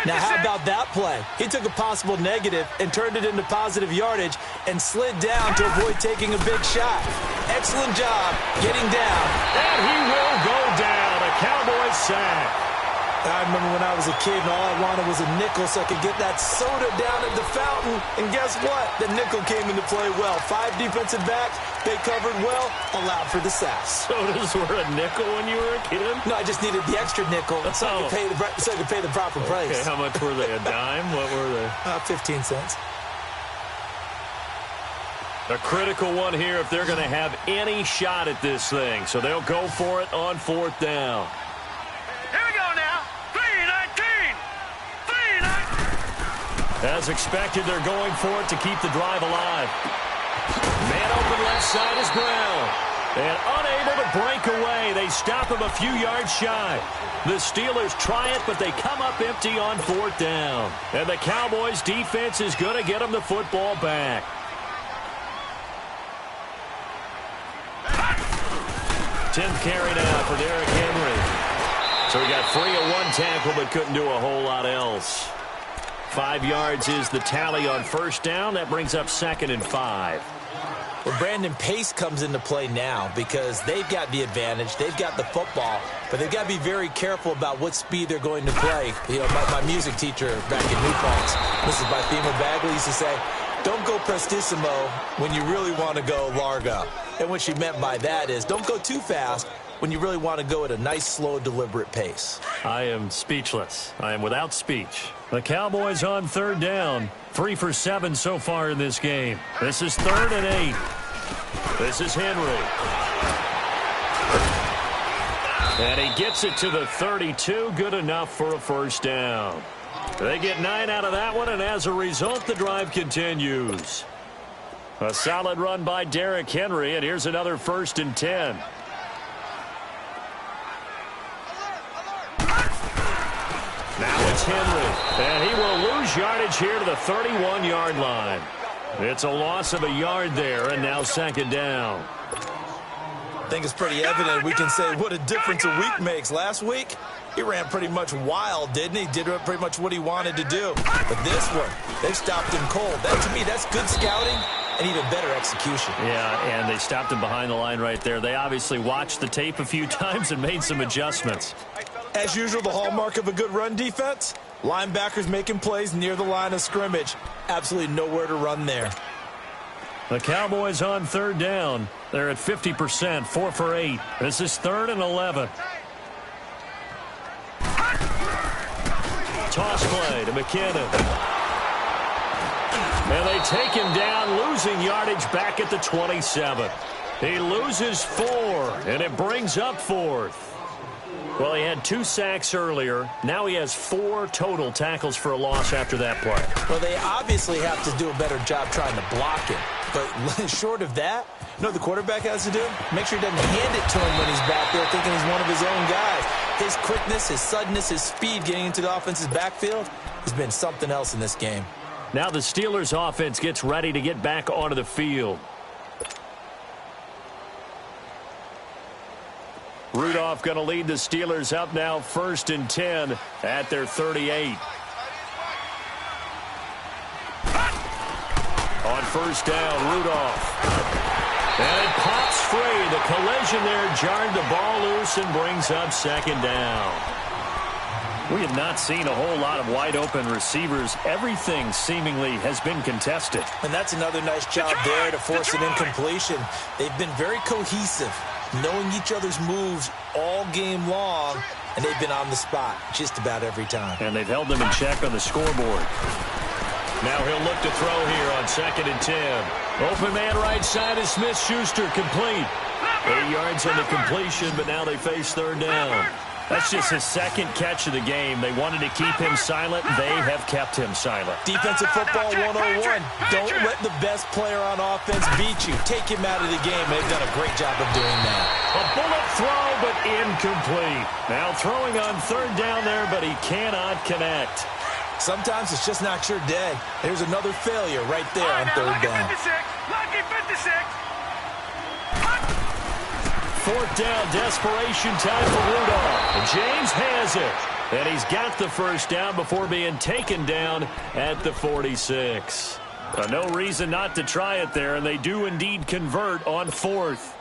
Now, how about that play? He took a possible negative and turned it into positive yardage and slid down to avoid taking a big shot. Excellent job getting down. And he will go down. A Cowboys sack. I remember when I was a kid and all I wanted was a nickel so I could get that soda down at the fountain. And guess what? The nickel came into play well. 5 defensive backs, they covered well, allowed for the sack. Sodas were a nickel when you were a kid? No, I just needed the extra nickel so I could pay the proper price. Okay, how much were they? A dime? What were they? 15 cents. A critical one here if they're going to have any shot at this thing. So they'll go for it on 4th down. Here we go now. 3-19. 3-19. As expected, they're going for it to keep the drive alive. Man open left side is Brown. And unable to break away. They stop him a few yards shy. The Steelers try it, but they come up empty on 4th down. And the Cowboys defense is going to get them the football back. 10th carry now for Derrick Henry. So he got free of 1 tackle, but couldn't do a whole lot else. 5 yards is the tally on 1st down. That brings up 2nd and 5. Well, Brandon, pace comes into play now because they've got the advantage. They've got the football, but they've got to be very careful about what speed they're going to play. You know, my music teacher back in New Paltz, Mrs. Bythema Bagley, used to say, don't go prestissimo when you really want to go largo. And what she meant by that is don't go too fast when you really want to go at a nice, slow, deliberate pace. I am speechless. I am without speech. The Cowboys on 3rd down. 3 for 7 so far in this game. This is 3rd and 8. This is Henry. And he gets it to the 32. Good enough for a 1st down. They get 9 out of that one, and as a result, the drive continues. A solid run by Derrick Henry, and here's another 1st and 10. Now it's Henry, and he will lose yardage here to the 31-yard line. It's a loss of a yard there, and now 2nd down. I think it's pretty evident. We can say what a difference a week makes. Last week, he ran pretty much wild, didn't he? Did pretty much what he wanted to do. But this one, they stopped him cold. That, to me, that's good scouting and even better execution. Yeah, and they stopped him behind the line right there. They obviously watched the tape a few times and made some adjustments. As usual, the hallmark of a good run defense, linebackers making plays near the line of scrimmage. Absolutely nowhere to run there. The Cowboys on 3rd down. They're at 50%, 4 for 8. This is 3rd and 11. Toss play to McKinnon. And they take him down, losing yardage back at the 27. He loses 4, and it brings up 4th. Well, he had 2 sacks earlier. Now he has 4 total tackles for a loss after that play. Well, they obviously have to do a better job trying to block him. But short of that, you know what the quarterback has to do? Make sure he doesn't hand it to him when he's back there thinking he's one of his own guys. His quickness, his suddenness, his speed getting into the offense's backfield has been something else in this game. Now the Steelers offense gets ready to get back onto the field. Rudolph going to lead the Steelers up now 1st and 10 at their 38. On 1st down, Rudolph. And it pops free. The collision there jarred the ball loose and brings up 2nd down. We have not seen a whole lot of wide-open receivers. Everything seemingly has been contested. And that's another nice job there to force an incompletion. They've been very cohesive, knowing each other's moves all game long, and they've been on the spot just about every time. And they've held them in check on the scoreboard. Now he'll look to throw here on 2nd and 10. Open man right side is Smith-Schuster, complete. 8 yards on the completion, but now they face 3rd down. That's just his 2nd catch of the game. They wanted to keep him silent. They have kept him silent. Defensive football 101. Don't let the best player on offense beat you. Take him out of the game. They've done a great job of doing that. A bullet throw, but incomplete. Now throwing on 3rd down there, but he cannot connect. Sometimes it's just not your day. There's another failure right there on 3rd down. Lucky 56. 4th down. Desperation time for Rudolph. And James has it. And he's got the first down before being taken down at the 46. No reason not to try it there, and they do indeed convert on 4th.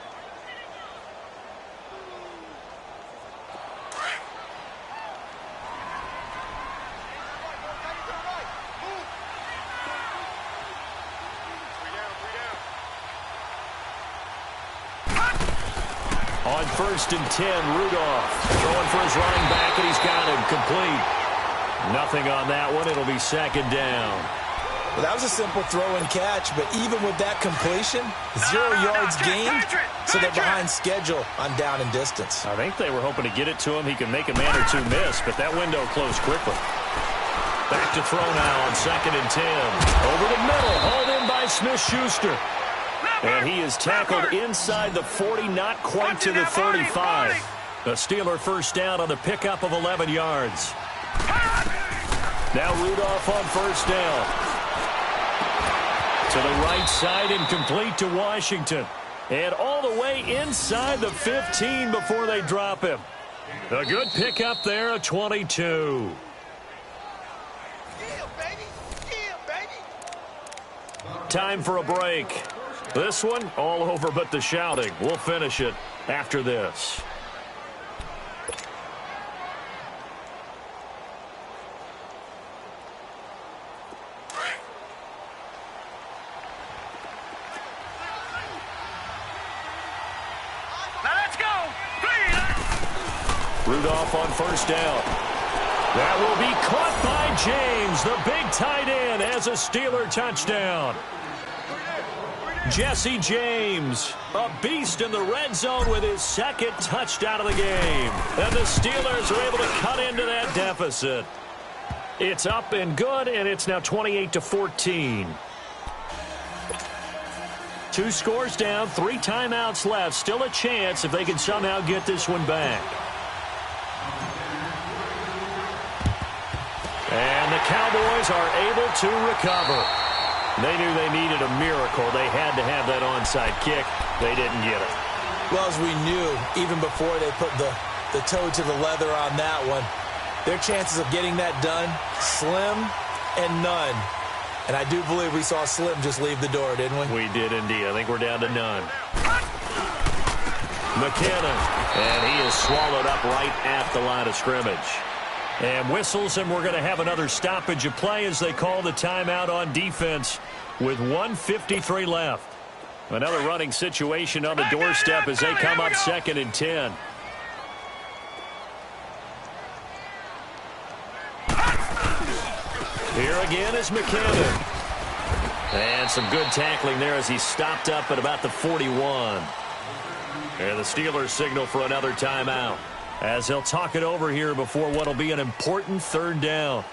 On 1st and 10, Rudolph throwing for his running back, and he's got him complete. Nothing on that one. It'll be 2nd down. Well, that was a simple throw and catch, but even with that completion, 0 yards gained, so they're behind schedule on down and distance. I think they were hoping to get it to him. He could make a man or two miss, but that window closed quickly. Back to throw now on 2nd and 10. Over the middle, hauled in by Smith-Schuster. And he is tackled inside the 40, not quite to the 35. The Steeler first down on the pickup of 11 yards. Now Rudolph on 1st down. To the right side and complete to Washington. And all the way inside the 15 before they drop him. A good pickup there, a 22. Time for a break. This one, all over but the shouting. We'll finish it after this. Now let's go. Rudolph on 1st down. That will be caught by James. The big tight end has a Steeler touchdown. Jesse James, a beast in the red zone with his 2nd touchdown of the game. And the Steelers are able to cut into that deficit. It's up and good, and it's now 28-14. 2 scores down, 3 timeouts left. Still a chance if they can somehow get this one back. And the Cowboys are able to recover. They knew they needed a miracle. They had to have that onside kick. They didn't get it. Well, as we knew, even before they put the toe to the leather on that one, their chances of getting that done, slim and none. And I do believe we saw Slim just leave the door, didn't we? We did indeed. I think we're down to none. McKinnon, and he is swallowed up right at the line of scrimmage. And whistles, and we're going to have another stoppage of play as they call the timeout on defense with 1:53 left. Another running situation on the doorstep as they come up 2nd and 10. Here again is McKinnon. And some good tackling there as he stopped up at about the 41. And the Steelers signal for another timeout, as he'll talk it over here before what will be an important 3rd down.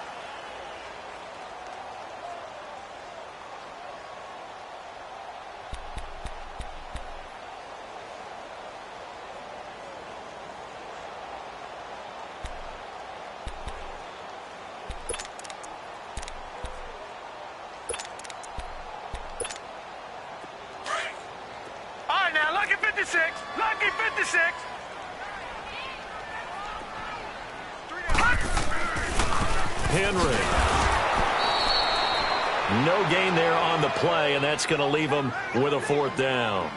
All right, now, lucky 56. Lucky 56. Henry. No gain there on the play, and that's going to leave them with a 4th down.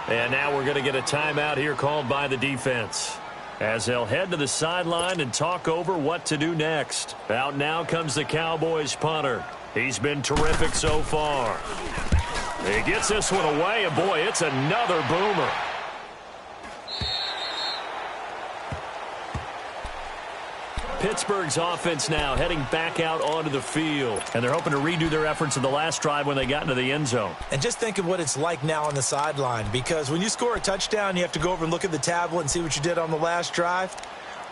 And now we're going to get a timeout here called by the defense, as they'll head to the sideline and talk over what to do next. Out now comes the Cowboys punter. He's been terrific so far. He gets this one away, and boy, it's another boomer. Pittsburgh's offense now heading back out onto the field. And they're hoping to redo their efforts in the last drive when they got into the end zone. And just think of what it's like now on the sideline, because when you score a touchdown, you have to go over and look at the tablet and see what you did on the last drive.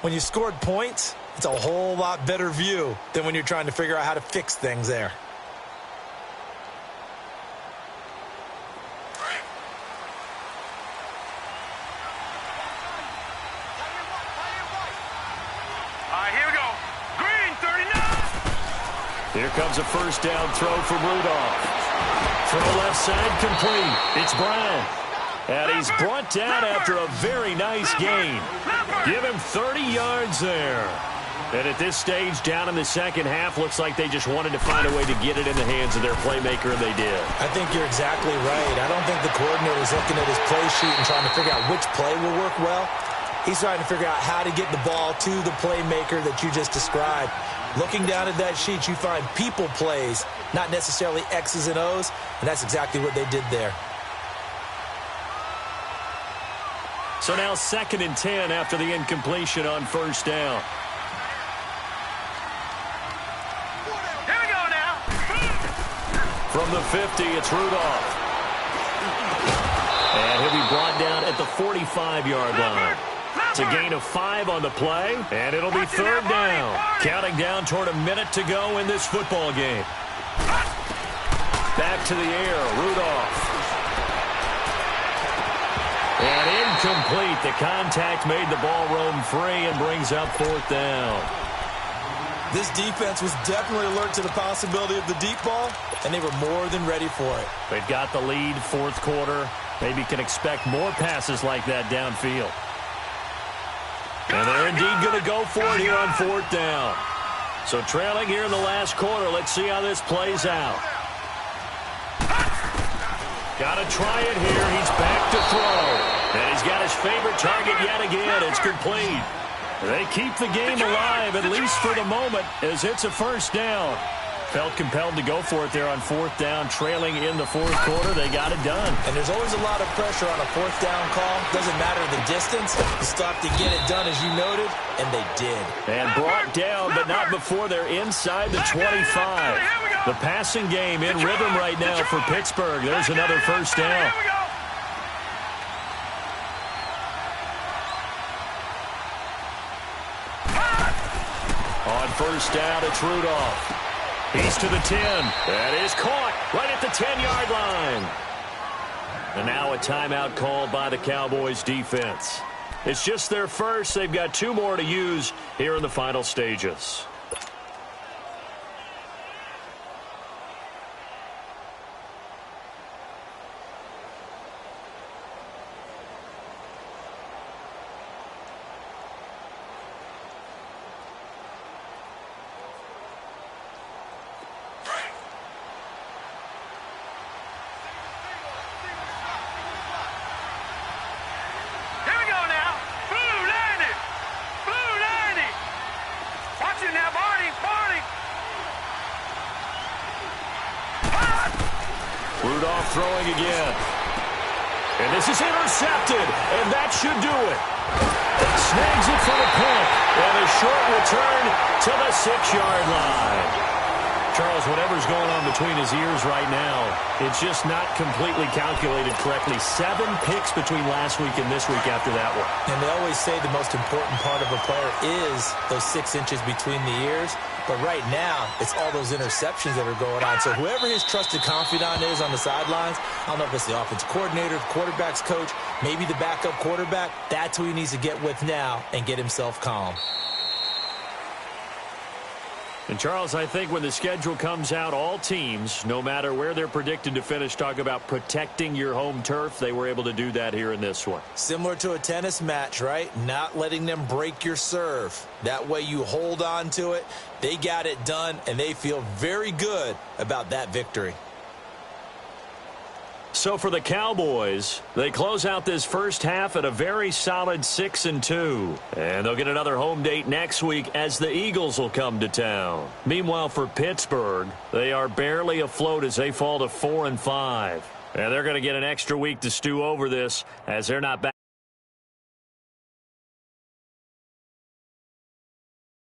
When you scored points, it's a whole lot better view than when you're trying to figure out how to fix things there. Here comes a 1st down throw from Rudolph. Throw left side complete. It's Brown. And he's brought down after a very nice gain. Give him 30 yards there. And at this stage, down in the second half, looks like they just wanted to find a way to get it in the hands of their playmaker, and they did. I think you're exactly right. I don't think the coordinator is looking at his play sheet and trying to figure out which play will work well. He's trying to figure out how to get the ball to the playmaker that you just described. Looking down at that sheet, you find people plays, not necessarily X's and O's, and that's exactly what they did there. So now 2nd and 10 after the incompletion on first down. Here we go now. From the 50, it's Rudolph. And he'll be brought down at the 45-yard line. It's a gain of 5 on the play, and it'll be 3rd down. Counting down toward a minute to go in this football game. Back to the air, Rudolph. And incomplete. The contact made the ball roam free and brings up 4th down. This defense was definitely alert to the possibility of the deep ball, and they were more than ready for it. They've got the lead, 4th quarter. Maybe can expect more passes like that downfield. And they're indeed going to go for it here on 4th down. So trailing here in the last quarter. Let's see how this plays out. Got to try it here. He's back to throw. And he's got his favorite target yet again. It's complete. They keep the game alive, at least for the moment, as it's a 1st down. Felt compelled to go for it there on 4th down, trailing in the 4th quarter. They got it done. And there's always a lot of pressure on a 4th down call. Doesn't matter the distance. You stop to get it done, as you noted, and they did. And brought down, but not before they're inside the 25. The passing game in rhythm right now for Pittsburgh. There's another 1st down. On 1st down, it's Rudolph. He's to the 10. That is caught right at the 10-yard line. And now a timeout called by the Cowboys defense. It's just their first. They've got 2 more to use here in the final stages. Rudolph throwing again. And this is intercepted, and that should do it. Snags it for the punt, and a short return to the 6-yard line. Charles, whatever's going on between his ears right now, it's just not completely calculated correctly. 7 picks between last week and this week after that one. And they always say the most important part of a player is those 6 inches between the ears. But right now, it's all those interceptions that are going on. So whoever his trusted confidant is on the sidelines, I don't know if it's the offensive coordinator, the quarterback's coach, maybe the backup quarterback, that's who he needs to get with now and get himself calm. And, Charles, I think when the schedule comes out, all teams, no matter where they're predicted to finish, talk about protecting your home turf. They were able to do that here in this one. Similar to a tennis match, right? Not letting them break your serve. That way you hold on to it. They got it done, and they feel very good about that victory. So for the Cowboys, they close out this first half at a very solid 6-2. And they'll get another home date next week as the Eagles will come to town. Meanwhile, for Pittsburgh, they are barely afloat as they fall to 4-5. And they're going to get an extra week to stew over this as they're not back.